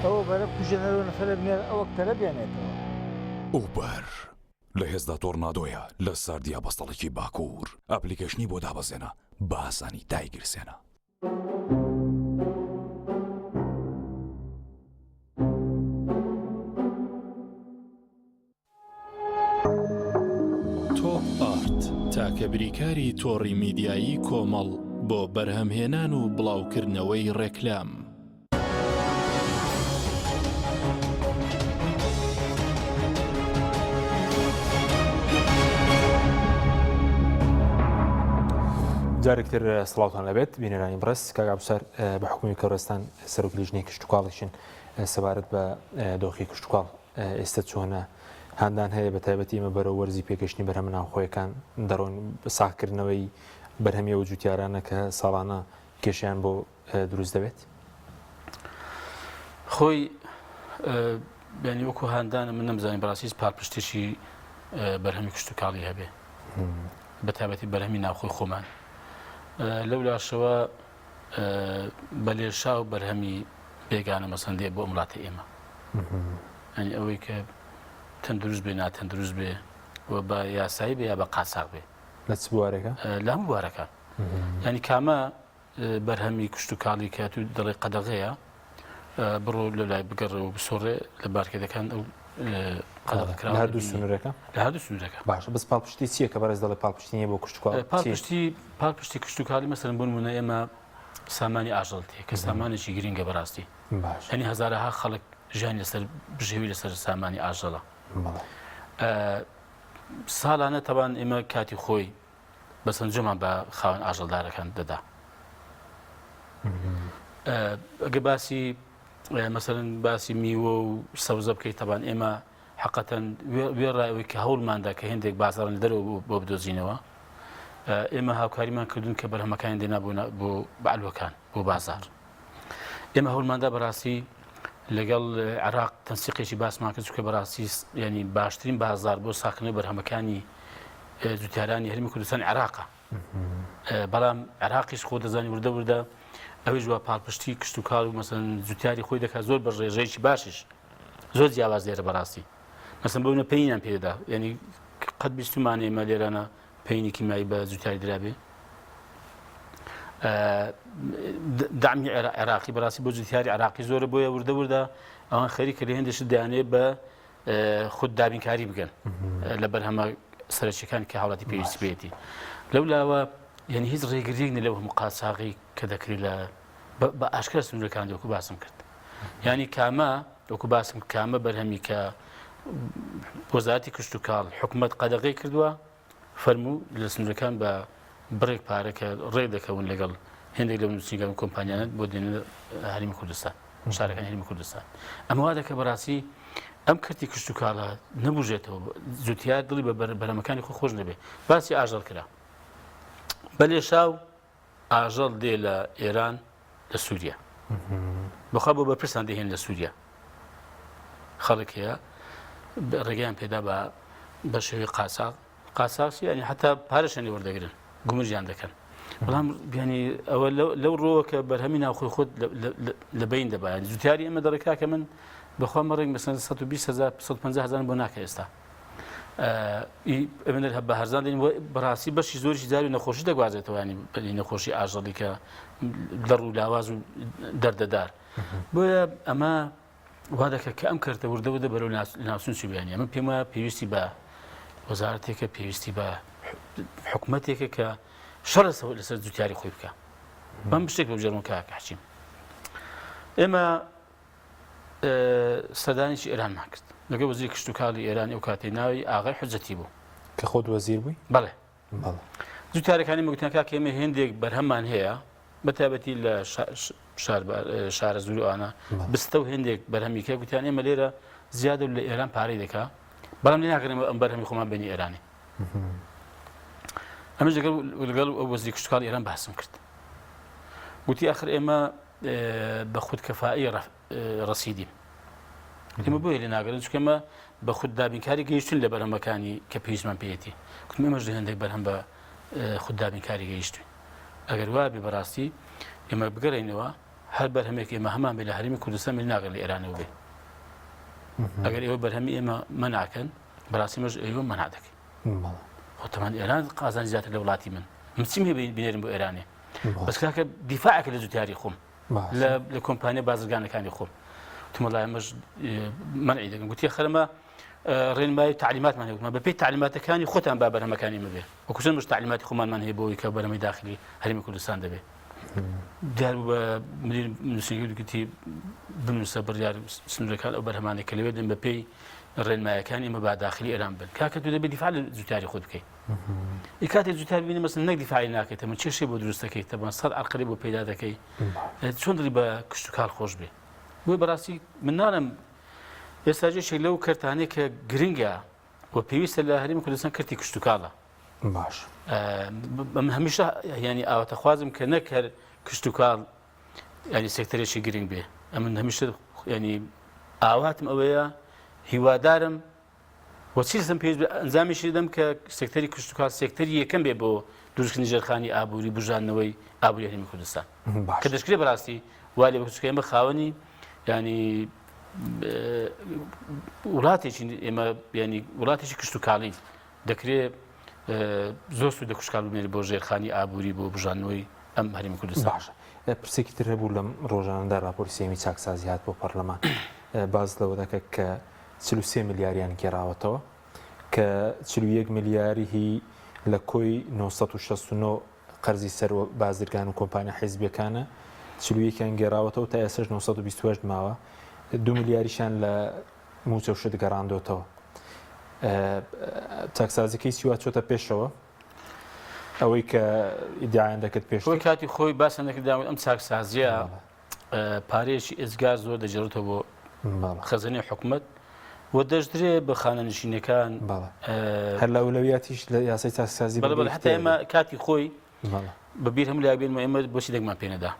ئەوە بەرە کوژێنەرەوە نەفرە بنێر ئەوە کتەرە بێنێتەوە ئوبەر لە هێزدا تۆرنادۆیە لە ساردیا بەستەڵێکی باکوور ئەپلیکیشنی بۆ دابەزێنە بە ئاسانی دایگیرسێنە تۆپ ئارت تاکە بریکاری تۆڕی میدیایی کۆمەڵ بۆ بەرهەمهێنان و بڵاوکردنەوەی ڕێکلام جارێکتر سڵاوتان لەبێت بینەرانی بڕست کاگابسەر بە حکومی کەڕستان سەرۆکی لیژنەی کشتتوکاڵیشن سەبارەت بە دۆخی کشتتوکاڵ ئێستا چۆنە هاندان هەیە بە تایبەتی ئمە بەرە وەرزی پێکەشتنی بەرهەمە ناوخۆیەکان دەڕۆن ساکردنەوەی بەرهەمیە و جوتیارانە کە ساڵانە کێشیان بۆ دروست دەبێت خۆی بینی وەکو هاندانە من نەمزانین بەڕاستی پاڵپشتێکی بەرهەمی کشتتوکاڵی هەبێ بە تایبەتی بەرهەمی ناوخۆی خۆمان لەو لاشەوە بە لێشا و بەرهەمی بێگانە مەسەندێ بۆ وڵاتی ئێمە ئەنی ئەوەی کە تەندروست بێ ناتەندروست بێ و بە یاسایی بێ یا بە قاساق بێ لە چ بوارێکە لە هەموو بوارەکە ینی کامە بەرهەمی کشتتوکاڵی کە تو دەڵێ قەدەغەیە بڕۆ لە لای بگەڕێ و بسۆڕێ لە بارکێدەکان ئەو قەدەغەکراوە هەردوو سنوورەکە لە هەردوو سنوورەکە باشە بەس پاڵپشتی چییە کە بەڕێز دەڵێ پاڵپشتینیە بۆ کشتتوکاڵ پاڵپشتی کشتتوکاڵی مەسەرن بۆ نمونە ئێمە سامانی ئاژەڵتێ کە سامانێکی گرینگە بەڕاستی هەنی هەزارەها خەڵک ژیان لەسەر بژێوی لەسەر سامانی ئاژەڵە ساڵانە تەوان ئێمە کاتی خۆی بەسەنجەمان بە خاوەن ئاژەڵدارەکان دەدا ئەگە باسی مەسەرەن باسی میوە و سەوزە بکەیت تەبان ئێمە حقەتەن وێڕایەوەی کە هەوڵماندا کە هێندێک بازاڕن دەرەوە بۆ بدۆزینەوە ئێمە هاوکاریمان کردوون کە بەرهەمەکان دێنا بۆ بەعلوەکان بۆ بازار ئێمە هەوڵماندا بەڕاستی لەگەڵ عێراق تەنسیقێکی باسمان کرد کە بەڕاستی ینی باشترین بازار بۆ ساکنەوەی بەرهەمەکانی جوتیارانی هەرمی کوردستان عێراقە بەڵام عێراقیش خۆ دەزانی وردە وردە ئەوەی جووا پاڵپشتی کشتتوکاڵ و مەسەن جوتیاری خۆی دەکات زۆر بە ڕێژەیەکی باشیش زۆر جیاواز لێرە بەڕاستی مەسەن بەونە پێینیان پێدا ینی قەت بیستمانێ ئێمە لێرانە پێینی کیمایی بە زووتاری درابێ دامی عێراقی بەڕاستی بۆ جوتیاری عراقی زۆرە بۆیە وردە ئەوان خەریکە لە هێندێش دەیانێت بە خود دابینکاری بگەن لە بەرهەمە سەرچەکان کە هاوڵاتی پێویستی بێتی لەولاوە یعنی هیچ ڕێگریەک لەو هەموو قاچاغی کە دەکری لە بە ئاشکرا سنوورەکان وەکو باسم کرد ینی کامە وەکو باسم کامە بەرهەمی کە وەزارەتی کشت و کاڵ حکوومەت قەدەغی کردووە فەرموو لە سنوورەکان بە بڕێک پارەکە ڕێ دەکەون لەگەڵ هێندێک لە نووسینگەڵ کۆمپانیانت بۆ دێنە هەرمی کوردستان شارەکان هەرمی کوردستان ئەمە وا دەکە بەڕاستی ئەم کردی کشت و کاڵە نەبوژێتەوە زووتیار دڵی بە بەرهەمەکانی خۆ خۆش نەبێ باسی ئاژەڵ کرا بەلێ شاو ئاژەڵ دێ لە ئێران لە سووریا بەخوا بۆ بەپرسان دەهێن لە سووریا خەڵک هەیە ڕێگەیان پێدا بە شێوەی قاساقی ینی حتا پارەشانی وەردەگرن گومرجیان دەکەن بەڵام ینی ئەوە لەو ڕۆوە کە بەرهەمی ناوخۆی خۆت لە بین دەبات زووتیاری ئێمە دەڕێکا کە من بەخوا مەڕێک مەسەن 120,000 بۆ ناکە ئێستا ئەمەر هە بە هەرزان دێن بەڕاستی بەشی زۆریشی زاری نەخۆشی دەگوازێتەوە ینی نەخۆشی ئاژەڵی کە لە ڕوو لاواز و دەردەدار بۆیە ئەمە وا دەکە کە ئەم کردە وردەوردە بەرەو ناسوونسی بیانی ئەمە پێم وایە پێویستی بە وەزارەتێکە پێویستی بە حکوومەتێکە کە شەڕەسەوە لەسەر زووتیاری خۆی بکە بەم شتێک بە جەرمونکە حەچیم ئێمە سەردانێکی ئێرانمان کرد لەگەڵ وەزیری کشت و کاڵی ئێرانی ئەو کاتەی ناوی ئاغای حوجەتی بوو کە خۆت وەزیر بووی بەڵێ زووتیارەکانی مەگوتیان کاکە ئێمە هێندێک بەرهەممان هەیە بەتایبەتی لە شارە زوور ئەوانە بستە و هێندێک بەرهەمی کە گوتیان ئێمە لێرە زیادە لە ئێران پارەی دەکا بەڵام لێ ناکەن ئەم بەرهەمی خۆمان بینی ئێرانی ئەمەش لەگەڵ ئەو وەزیری کشت و کاڵی ئێران باسم کرد گوتی ئاخر ئێمە بە خودکەفایی ڕەسیدیم ئێمە بۆیە لێ ناگەرن چونکە ئێمە بە خود دابینکاری گەیشتون لە بەرهەمەکانی کە پێویستمان پێیەتی کوتم ئێمەش هێندێک بەرهەم بە خود دابینکاری گەیشتوین ئەگەر وا بێ بەڕاستی ئێمە بگەڕێنەوە هەر بەرهەمێک ئێمە هەمان بێ لە هەرمی کوردستان لێ ناگەن لە ئێرانەوە بێ ئەگەر ئێوە بەرهەمی ئێمە مەناکەن بەڕاستی مەش ئێوە مەنا دەکەین خۆتەمان ئێران قازان زیاتر لە وڵاتی من چیم هەیە بینێرم بۆ ئێرانێ بەس کاکە دیفاعەکە لە زووتیاری خۆم لە کۆمپانیا بازرگانەکانی خۆم تمەڵای ئەمەش مەنعی دەکەن گوتی خەرمە ڕێنمایی تعلیماتمان هەیە بەپێی تعلیماتەکانی خۆتان با بەرهەمەکانی مەبێ وەکوچەند مش تعلیماتی خۆمانمان هەیە بۆەوەی کە بەرهەمەی داخلی هەرمی کوردستان دەبێ دیار بە مدیر نووسینگەی گوتی بنووسە بڕیار سنوورەکان ئەو بەرهەمانێک کە لەوێ دەن بەپێی ڕێنمایەکانی ئێمە با داخلی ئێران بن کاکە تو دەبێت دیفاع لە زووتیاری خۆت بکەیت ئی کاتێک زووتیار ببینی مەسەن نەک دیفاعی ناکەیتە من چێشێ بۆ دروست دەکەیت بە 100 عەرقەی بۆ پەیدا دەکەی چۆن دڵی بە کشت و کاڵ خۆش بێ بۆی بەڕاستی من نانم ئێستاژێشێک لەو کەرتانەیە کە گرنگە و پێویستە لە هەرێمی کوردستان کردی کشت و کاڵە باش هەمیشە ینی ئاواتەخوازم کە نەکرد کشت و کاڵ ینی سێکتەرێکی گرنگ بێ ئەمن هەمیشە ینی ئاواتم ئەوەیە هیوادارم وەچیزم پێویست ئەنجامیشی دەم کە سێکتەری کشت و کاڵ سێکتەری یەکەم بێ بۆ دروستکردنی ژێرخانی ئابووری بژاندنەوەی ئابووری هەرێمی کوردستان کە دەشکرێ بەڕاستی وا لێ بچکە ئێمە خاوەنی ینی وڵاتێکی ئێمە ینی وڵاتێکی کشت و کاڵی دەکرێت زۆر سوودە کوشتکاڵ بمێنێت بۆ ژێرخانی ئابووری بۆ بژاندنەوەی ئەم هەرێمی کوردستان باشە پرسێکی تر هەبوو لەم ڕۆژانەدا راپۆرتی سێمی چاکسازی هات بۆ پەرلەمان باز لەوە دەکات کە 43 ملیاریان گێڕاوەتەوە کە 41 ملیاری هی لە کۆی 969 قەرزی سەر بازرگان و کۆمپانیا حیزبیەکانە 41یان گێڕاوەتەوە تا ئێسش 928 ماوە 2 ملیاریشان لە موچەوشە دەگەڕاندۆتەوە چاکسازیەکەی سیوا چۆتە پێشەوە ئەوەی کە ئیدعایان دەکرد پێش خۆی کاتی خۆی باسە نەکرداوە ئەم چاکسازیە پارەیەکی ئێزگار زۆر دەجێڕێتەوە بۆ خەزانەی حکوومەت و دەشترێت بە خانەنشینەکان هەر لە ئەولەویاتیش لە یاسای چاکسازی حتا ئێمە کاتی خۆی بەبیر هەموو لابێنمە ئێمە بۆچی دەگمان پێنەدا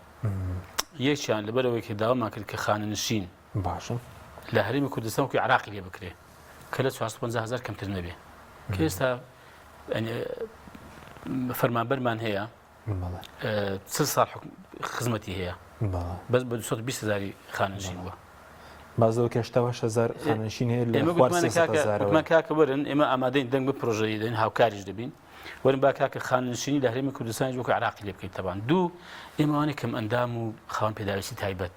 یەکیان لەبەرەوەی کە داوامان کرد کە خانەنشین باشم لە هەرێمی کوردستان وەکوی عراقی لێ بکرێ کە لە 450,000 کەمتر نەبێ کە ئێستا فەرمانبەرمان هەیە 30 ساڵ خزمەتی هەیە بەس بە 220,000 خانەنشین بووە بازەوە کەشتەوە خانشین هەیە لە ئێمە گوتمان کاکە وەرن ئێمە ئامادەین دەنگ بە پرۆژەی دەین هاوکاریش دەبین وەرن با کاکە خانشینی لە هەرێمی کوردستانی وەکو عراقی لێ بکەیت تەبان دوو ئێمەوانێک کەم ئەندام و خاوەن پێداویستی تایبەت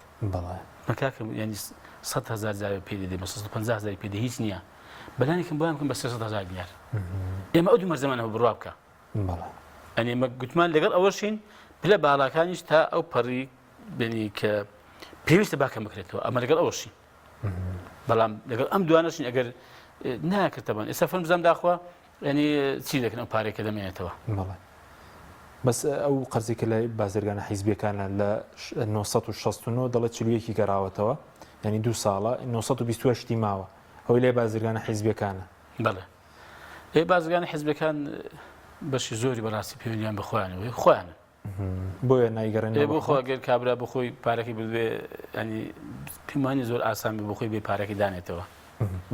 مەکاکە ینی 100,000 جار پێ دەدەین بە 150,000 پێ هیچ نییە بەلانێکم بۆیان بکەم بە 300,000 دیار ئێمە ئەو دوو مەرزەمانەوە بڕوا بکە ئەنی ئێمە گوتمان لەگەڵ ئەوەشین پلە باڵاکانیش تا ئەو پەڕی بینی کە پێویستە باکەم بکرێتەوە ئەمە لەگەڵ ئەوەشی بەڵام لەگەڵ ئەم دوانەشین ئەگەر ناکردتەبان ئێستا فەرم بزانام داخوا ینی چی دەکەن ئەو پارێکە دەمێنێتەوە بەس ئەو قەرزێکە لە بازرگانە حیزبیەکانە لە 1969 دەڵێت چلویەکی گەڕاوەتەوە ینی 2 ساڵە 1920 ماوە ئەوی لێ بازرگانە حیزبیەکانە بەڵێ بازرگانە حیزبەکان بەشی زۆری بەڕاستی پەیوەندیان بەخۆیانەوەی خۆیانن بۆیە نایگەڕێنەوە بۆ خۆگەر کابرا بخۆی پارێکی بێ ینی پیمانی زۆر ئاسان بێ بخۆی بێ پارێکی دانێتەوە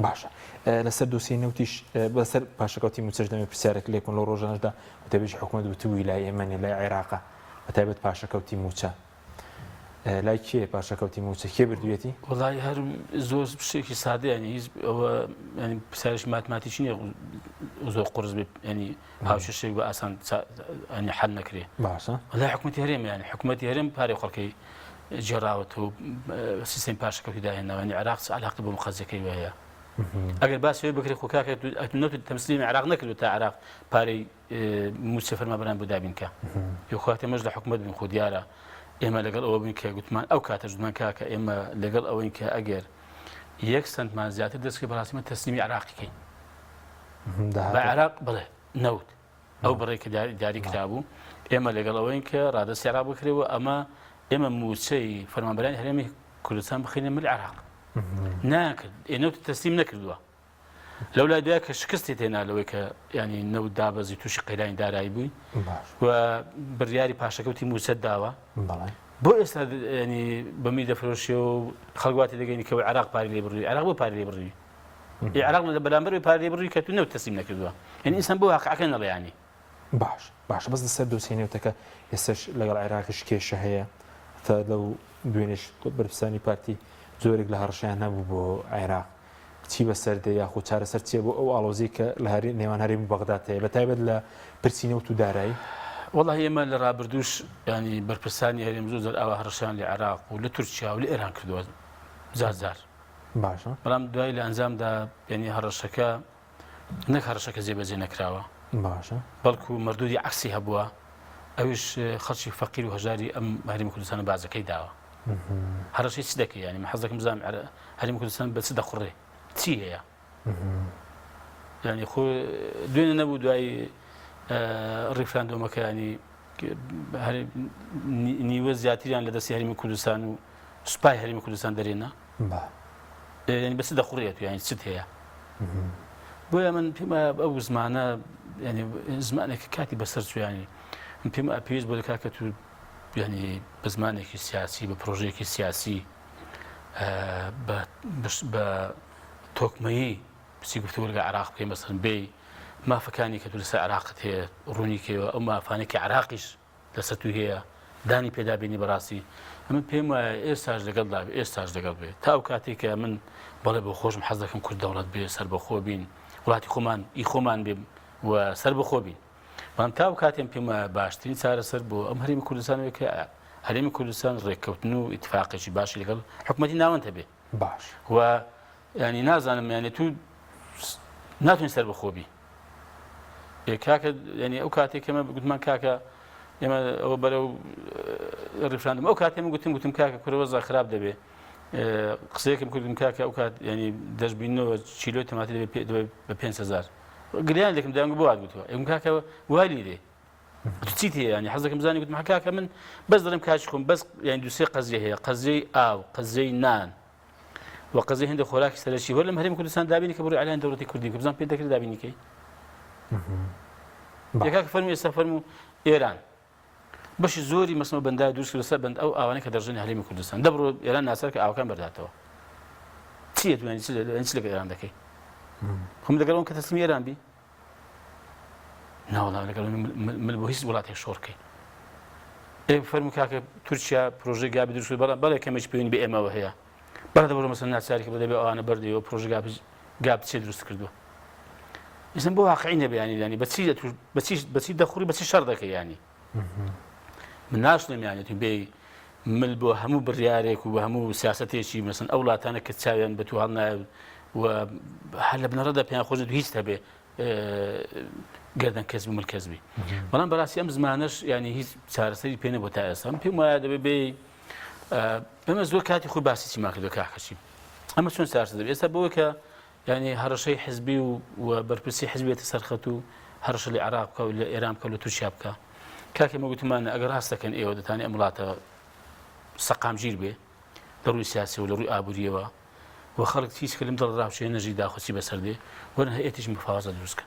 باشە لەسەر دۆسی نەوتیش بەسەر پاشەکەوتی موچەش دەمێ پرسیارێک لێکن لە ڕۆژانەشدا دەبێت حکوومەت وتووی لای ئێمەنی لای عێراقا بەتایبەت پاشەکەوتی موچە لای کێ پاشەکەوتی موچە کێ بردوێتی وڵی هەر زۆر شتێکی سادەیانی هیچ ئەوە پرسیارش ماتماتیکی نیە زۆر قرس بێت ینی هاوشێشێک بە ئاسان حەل نەکرێ باشە لای حکوومەتی هەرێم یانی حکوومەتی هەرێم پارێ خەڵکەی جێراوەت و سیستەمی پاشەکەوتی داهێناوەنی عراق علاقە بۆ مقەزەکەی وایە ئەگەر باسێ بکرێت خۆکاکە نەوت تەمسیلی عراق نەکردو تا عراق پارەی موچە فەرمانبەران بۆ دابینکە یخواتێ مەش لە حکوومەت بین خۆ دیارە ئێمە لەگەڵ ئەوە بین کە گوتمان ئەو کاتە ژمان کاکە ئێمە لەگەڵ ئەوەی کە ئەگەر 1 سنتمان زیاتر دەستکە بەڕاستیمە تەسلیمی عراقیکەین بە عراق بڵێ نەوت ئەو بڕێ کە دیاری کرابوو ئێمە لەگەڵ ئەوەی کە ڕادەستی عراق بکرێەوە ئەمە ئێمە موچەی فەرمانبەرانی هەرێمی کوردستان بخینە ملی عراق ناکرد نەوت تەسلیم نەکردووە لەو لای دوای کە شکستی تێنا لەوەی کە ینی نەوت دابەزی تووشی قەیرانی دارایی بووی و بڕیاری پاشەکەوتی موچەت داوە بۆ ئێستا ینی بەمی دەفرۆشی و خەڵگواتی دەگەینی کەەوەی عراق پاری لێ بڕوی عراق بۆ پاری لێ بڕوی عراق لە بەرامبەر پاری لێ بڕوی کە تو نەوت تەسلیم نەکردووە یعنی ئینسان بۆ واقعەکە نەڵێیانی باش بەس لەسەر دۆسی نێوتەکە ئێستش لەگەڵ عێراقیش کێشە هەیە تا لەو دوێنێش بەرپرسانی پارتی زۆرێک لە هەڕەشیان هەبوو بۆ عێراق چی بەسەردە یاخود چارەسەر چیە بۆ ئەو ئاڵۆزی کە لە نێوان هەرێمی بەغداد هەیە بەتایبەت لە پرسی نەوت و دارایی وەڵی ئێمە لە ڕابردووش ینی بەرپرسانی هەرێم زۆر ئاوا هەڕەشیان لە عێراق و لە تورکیا و لە ئێران کردووە زار باشە بەڵام دوای لە ئەنجامدا ینی هەڕەشەکە نەک هەڕەشەکە جێبەجێ نەکراوە باشە بەڵکو مردودی عکسی هەبووە ئەوش خەڵکی فەقیر و هەژاری ئەم هەرێمی کوردستان بازەکەی داوە هەڕەشی چ دەکەی ینی حەزەکەم بزانم هەرێمی کوردستان بە چ دەخوڕێ چی هەیە ینی خۆ دوێنێ نەبوو دوای ڕیفراندۆمەکە ینی نیوە زیاتریان لە دەستی هەرێمی کوردستان و سوپای هەرێمی کوردستان دەرێنا ینی بە چ دەخوڕێت و ینی چت هەیە بۆیە من پێمە ئەو زمانە ینی زمانێکی کاتی بەسەر چویانی من پێم پێویست بۆ دەکات کە تو ینی بە زمانێکی سیاسی بە پرۆژەیەکی سیاسی بە تۆکمەیی پرسی گفتوگۆ لەگەڵ عێراق بکەین مەسەڵەن بێ مافەکانی کە تو لەسەر عێراقت هەیە ڕوونیکەوە ئەو مافانێکی عێراقیش لەسەر تو هەیە دانی پێدابینی بەڕاستی من پێم وایە ئێستاش لەگەڵدا بێ ئێستاش لەگەڵ بێ تا ئەو کاتێک کە من بەڵێ بۆ خۆشم حەز دەکەم کورد دەوڵەت بێ سەر بەخۆ بین وڵاتی خۆمان بێ و سەر بەخۆ بین بەڵام تا ئەو کاتێم پێم وایە باشترین چارەسەر بۆ ئەم هەرێمی کوردستانەوەی کە هەرێمی کوردستان ڕێککەوتن و ئیتفاقێکی باشی لەگەڵ حکوومەتی ناوەندە بێ باش و ینی نازانم یانێ تو ناتوانین سەر بەخۆبی کاکە ینی ئەو کاتێک ئێمە گوتمان کاکە ئێمە ئەوە بەرەو ڕیفراندۆم ئەو کاتێمە گوتم کاکە کوڕەوەزا خراپ دەبێ قسەیەکم کردم کاکە ئەو کات ینی دەستبینەوە چیلۆی تەماتی دەبێت بە 5,000 گریان لێکم دایانگو بۆ هاتگوتەوە ئەم کاکە والی لێ چیت هەیە ینی حەز دەکەم بزانێ گوتم کاکە من بەس دەڵێم کاچ خۆم بەس ینی دووسێ قەزیە هەیە قەزەی ئاو قەزەی نان و قەزەی هەندێک خۆراکی سەرەکی وەرە لەم هەرێمی کوردستان دابینی کە بڕۆی عەلایەن دەوڵەتی کوردی کە بزانم پێ دەکرێت دابینیکەی کاکە فەرمووی ئێستا فەرموو ئێران بەشی زۆری مەسمە بەندای دروست کردە سەر بەند ئەو ئاوانەی کە دەژێنی هەرێمی کوردستان دەبڕۆ ئێران ناسەر کە ئاوەکان بەرداتەوە چیە دوێنی چ لەگەڵ ئێران دەکەی خۆم لەگەڵەوە کە تەسلیمی ئێران بی ناوەڵام لەگەڵ من بۆ هیچ وڵاتێک شۆڕکەی فەرموو کاکە تورکیا پرۆژەی گابی دروست بەڵام بەڵێ کەمەش پەیوەندی بە ئێمەوە هەیە بەڵێ بۆ مەسەن ناچارێکی بەدەبێ ئەوانە بەردەوە پرۆژە گاب چێ دروست کردووە ئێستا بۆ واقعی نەبیانی ینی بەچی دەخوری بەچی شەڕ دەکەی ینی من ناشڵێم یانێتی بێ مل بۆ هەموو بڕیارێک و بە هەموو سیاسەتێکی مەسن ئەو وڵاتانە کە چاویان بە تو هەڵنایە و هەر لە بنەڕەدا پێیان خۆشت هیچ هەبێ گەردەن کەسبی مل کەسبی بەڵام بەڕاستی ئەم زمانەش ینی هیچ چارەسەری پێ نەبوو تا ئێستا پێم وایە دەبێ بێ ئەمە زۆر کاتی خۆی باسی چیمان کردو کاکەچی ئەمە چۆن چارەسە دەبێت ئێستا بەوەی کە ینی هەڕەشەی حزبی و بەرپرسی حزبێتە سەرخەت و هەڕەشە لە عێراق بکە و لە ئێران بکە و لە تورکیا بکە کاکێ مە گوتمانە ئەگەر ڕاست دەکەن ئێوە دەتوانێت ئەم وڵاتە سەقامگیر بێ لە ڕووی سیاسی و لە ڕووی ئابووریەوە و خەڵک هیچ کە لەم دڵ ڕاوچێ نەژی داخۆچی بەسەردێ وەرن هەیەتیش مفاوەزە دروستکە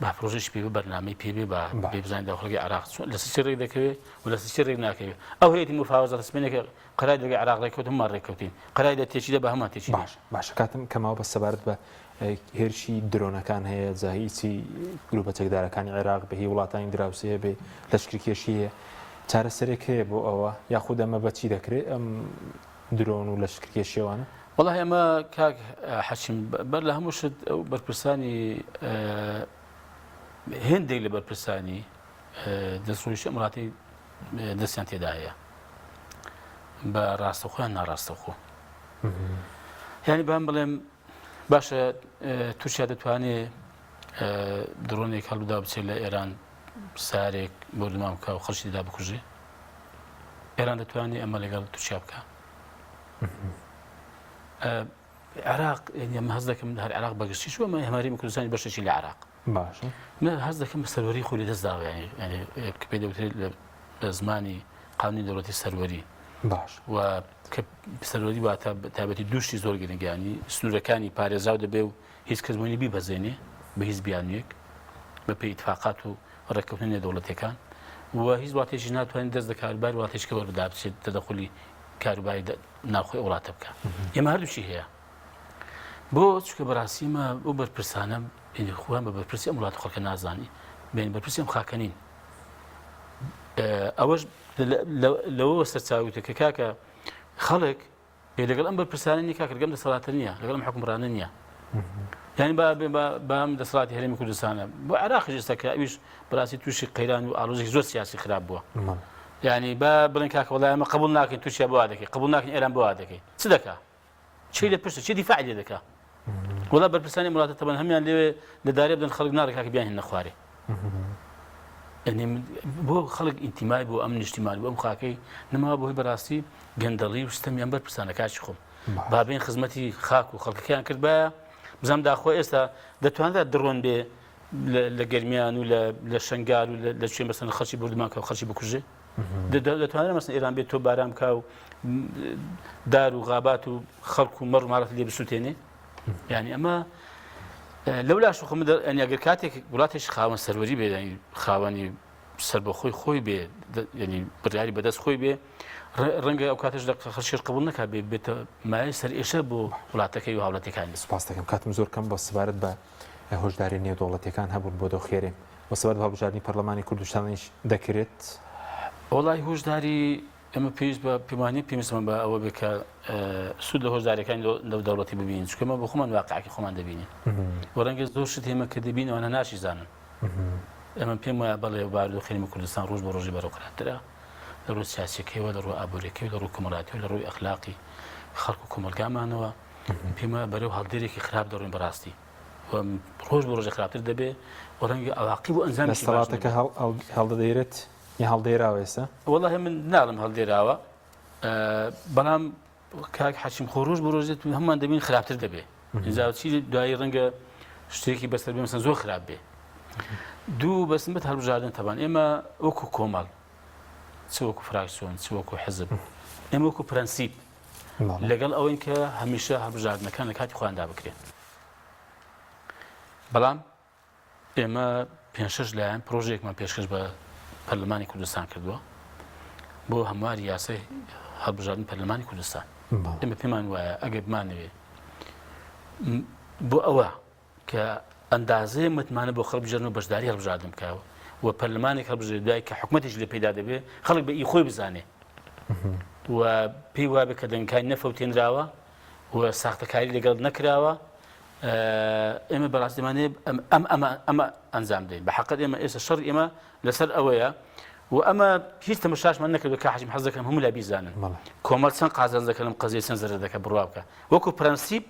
با پرۆژەی پێ بەرنامەی پێبێ بە بێبزانین داخڵی عێراق لە سچ ڕێک دەکەوێت و لە سچ ڕێک ناکەوێت ئەو هەیەتی مفاوەزە دەستمێنێکە قەرای دەگەی عێراق ڕێکەوت هەمومان ڕێکەوتین قەرای دە تێچیدە بە هەمان تێچی باشە کاتم کەماوە بە سەبارەت بە هێرشی درۆنەکان هەیە جاهیچی گروپە چەکدارەکانی عێراق بە هی وڵاتانی دراوسەیە بێ لەشکرکێشی هەیە چارەسەرێک هەیە بۆ ئەوە یاخود ئەمە بەچی دەکرێت ئەم درۆن و لەشکرکێشیەوانە وەڵا ئێمە کاک حەچیم بەر لە هەموو شت ئەو بەرپرسانی هێندێک لە بەرپرسانی دەستڕۆیشتی وڵاتی دەستیان تێدا هەیە بە ڕاستەخۆیان ناڕاستەخۆ یعنی بەم بڵێم باشە تورکیا دەتوانێت درۆنێک هەڵبدا بچێت لە ئێران سارێک بردومان بکە و خەڵکی دا بکوژێ ئێران دەتوانێت ئەمە لەگەڵ تورکیا بکە عێراق ئەمە هەز دەکەم هەر عێراق بەگشتی شووە ئەمە هەماری کوردستانی بەشێکی لە عێراق باشە من هەز دەکەم بە سەروەری خۆی لەدەستداوە ینی کە پێی دەوترێت لە زمانی قانونی دەوڵەتی سەروەری باش و کە سەروەری واتە تایبەتی دووشتی زۆر گرنگیانی سنوورەکانی پارێزاو دەبێ و هیچ کەس بوونی بیبەزێنێ بە هیچ بیانویەک بە پێی اتفاقات و ڕێککەوتنی نێودەوڵەتیەکان و هیچ وڵاتێکی ناتوانێت دەست لە کاروباری وڵاتێکەوە وەربدا بچێت تەدەخلی کاروباری ناوخۆی وڵاتە بکە ئێمە هەردووچی هەیە بۆ چکە بەڕاستیمە بۆ بەرپرسانە خۆیان بە بەرپرسی ئەم وڵاتە خەڵکە نازانی بین بەرپرسی ئەم خاکەنین ئەوەش لەوە سەرچاویتە کە کاکە خەڵک لەگەڵ ئەم بەرپرسانە کاکە لەگەڵ دەسەڵاتە نییە لەگەڵ ئەم حکومڕانە نییە یعنی بە ئەم دەسەڵاتی هەرێمی کوردستانە بۆ عێراقیش ئێستا کە ئەویش بەڕاستی تووشی قەیران و ئاڵۆزێکی زۆر سیاسی خراپ بووە یعنی با بڵێن کاکە وەڵای ئەمە قبول ناکەین تورکیا بۆ وا دەکەی قبول ناکەین ئێران بۆ وا دەکەی چ دەکا چی لە پشتە چی دیفاع لێ دەکا وەڵا بەرپرسانی وڵاتە تەبەن هەمیان لێوێ لەدارێ بدەن خەڵک ناڕێ کاکە بیان هێنە خوارێ بۆ خەڵک ئینتیمای بۆ ئەم نیشتیمانی بۆ ئەم خاکەی نەماوە بۆی بەڕاستی گەندەڵی و ستەمیان بەرپرسانە کاچی خۆم بابێن خزمەتی خاک و خەڵکەکەیان کرد بە بزانام داخۆ ئێستا دەتوانێت درۆن بێ لە گەرمیان و لە شنگال و لە کوێ مەسەن خەڵکی بردومان کە و خەڵکی بکوژێ دەتوانێت مەسەن ئێران بێت تۆ باران بکە و دار و غابات و خەڵک و مەڕ و ماڵەت لێ بسووتێنێ یعنی ئەمە لەولا شوخم ئەنی ئەگەر کاتێک وڵاتێک خاوەن سەروەری بێ خاوەنی سەربەخۆی خۆی بێ ینی بڕیاری بەدەست خۆی بێ ڕەنگە ئەو کاتش لە خەڵکیش قبول نەکا بێتە مایە سەر ئێشە بۆ وڵاتەکەی و هاوڵاتیەکانی سپاس دەکەم کاتم زۆر کەم بە سەبارەت بە هۆشداری نێودەوڵەتیەکان هەبوون بۆ دۆخێرێ بە سەبارەت بە هەڵبژاردننی پەرلەمانی کوردستانیش دەکرێت وەڵای هۆشداری ئەمە پێویست بە پەیمانی پێویستمە بە ئەوە بێ کە سوود لە هۆشداریەکانی دەوڵەتی ببینین چکەمە بۆ خۆمان واقعی خۆمان دەبینین و ڕەنگە زۆر شت هێمە کە دەبین ئەوانە ناشی زانن ئەمە پێم وایە بەڵێ بارودۆخێنی کوردستان ڕۆژ بە ڕۆژی بەرەوکراترە لە ڕووی سیاسیەکەیەوە لە ڕووی ئابوووریەکەی لە ڕووی کۆمەڵایەتیەوە لە ڕووی ئەخلاقی خەڵک و کۆمەلگامانەوە پێم وایە بەرەو هەڵدێرێکی خراپ دەڕۆین بەڕاستی ڕۆژ بە ڕۆژی خراپتر دەبێ و ڕەنگە ئەواقی بۆ ئەنجامی دەسەڵاتەکە هەڵدەدەیرێت یا هەڵدێراوە ئێستا وەڵاهی من ناڵم هەڵدێراوە بەڵام کاک حەچیم خۆ ڕۆژ بە ڕۆژێت هەمومان دەبین خراپتر دەبێ ئینجاچی دوایی ڕەنگە شتێکی بەسەر بێ مەسەن زۆر خراپ بێ دوو بەسمت هەڵبژاردن تەبان ئێمە وەکو کۆمەڵ چ وەکو فراکسیۆن چ وەکو حزب ئێمە وەکو پرەنسیپ لەگەڵ ئەوەی کە هەمیشە هەڵبژاردنەکان لە کاتی خۆیاندا بکرێن بەڵام ئێمە 5-6 لایەن پرۆژێکمان پێشکەش بە پەرلەمانی کوردستان کردووە بۆ هەمواری یاسای هەڵبژاردن پەرلەمانی کوردستان ئێمە پێمان وایە ئەگەر بمانەوێ بۆ ئەوە کە ئەندازەیە متمانە بۆ خەڵبژاردن و بەشداری هەڵبژاردن بکەوە و پەرلەمانێک هەڵبژێت دوای کە حکومەتێک لێ پەیدا دەبێ خەڵک بە ئیخۆی بزانێ و پێی وابێ کە دەنگکانی نەفەوتێنراوە و ساختەکاری لەگەڵ نەکراوە ئێمە بەڕاستیمانێ ئەمە ئەنجام دەین بە حەقەت ئێمە ئێستا شەڕ ئێمە لەسەر ئەوەیە و ئەمە هیچ تەماشاشمان نەکرد کە حەجم حەز دەکەم هەموو لا بیزانن کۆمەڵ چەند قازانج دەکەن لەم قەزیە چەند زەرەر دەکە بڕوا بکە وەکو پرەنسیپ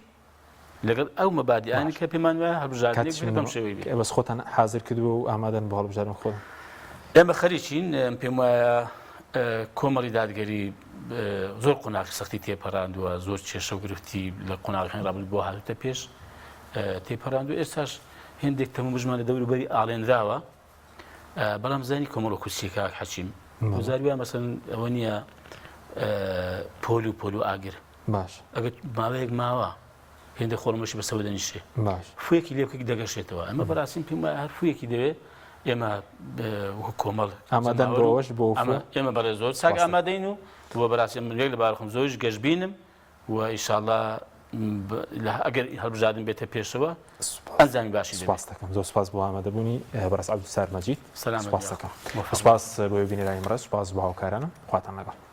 لەگەڵ ئەو مەبادیانی کە پێمان وایە هەڵبژاردنێک بەم شێوەی بێت بەس خۆتان حاضر کردووە و ئامادەن بە هەڵبژاردن خۆن ئێمە خەریکین پێم وایە کۆمەڵی دادگەری زۆر قۆناغی سەختی تێپەڕاندووە زۆر کێشە و گرفتی لە قۆناغەکانی ڕابردوو بۆ هاتوتە پێش تێپەڕاندوو ئێستاش هێندێک تەمە بژمان لە دەوروبەری ئاڵێنراوە بەڵام زانی کۆمەڵ و کورسیەکە حەچیم وزاریوە مەسەن ئەوە نییە پۆل و ئاگر باش ئەگەر ماوەیەک ماوە هێندە خۆڵمەشی بەسەوە دەنیشێ باش فویەکی لێبکەی دەگەشێتەوە ئەمە بەڕاستیم پێم وایە هەر فویەکی دەوێت ئێمە کۆمەڵ ئامادەن بۆەوەش بۆ ئێمە بەڕێ زۆر چاک ئامادەین و بۆ بەڕاستی منێک لە باڕخم زۆریش گەشتبینم و ئیشاڵڵا ئەگەر هەڵبژاردن بێتە پێشەوە ئەنجامی باشی سپاس دەکەم زۆر سپاس بۆ ئامادەبوونی بەڕێز عەبدولسار مەجید سپاس سپاس دەکەم سپاس بۆ بینەرانی ڕێز سپاس بۆ هاوکارانم خواتان لەگەڵ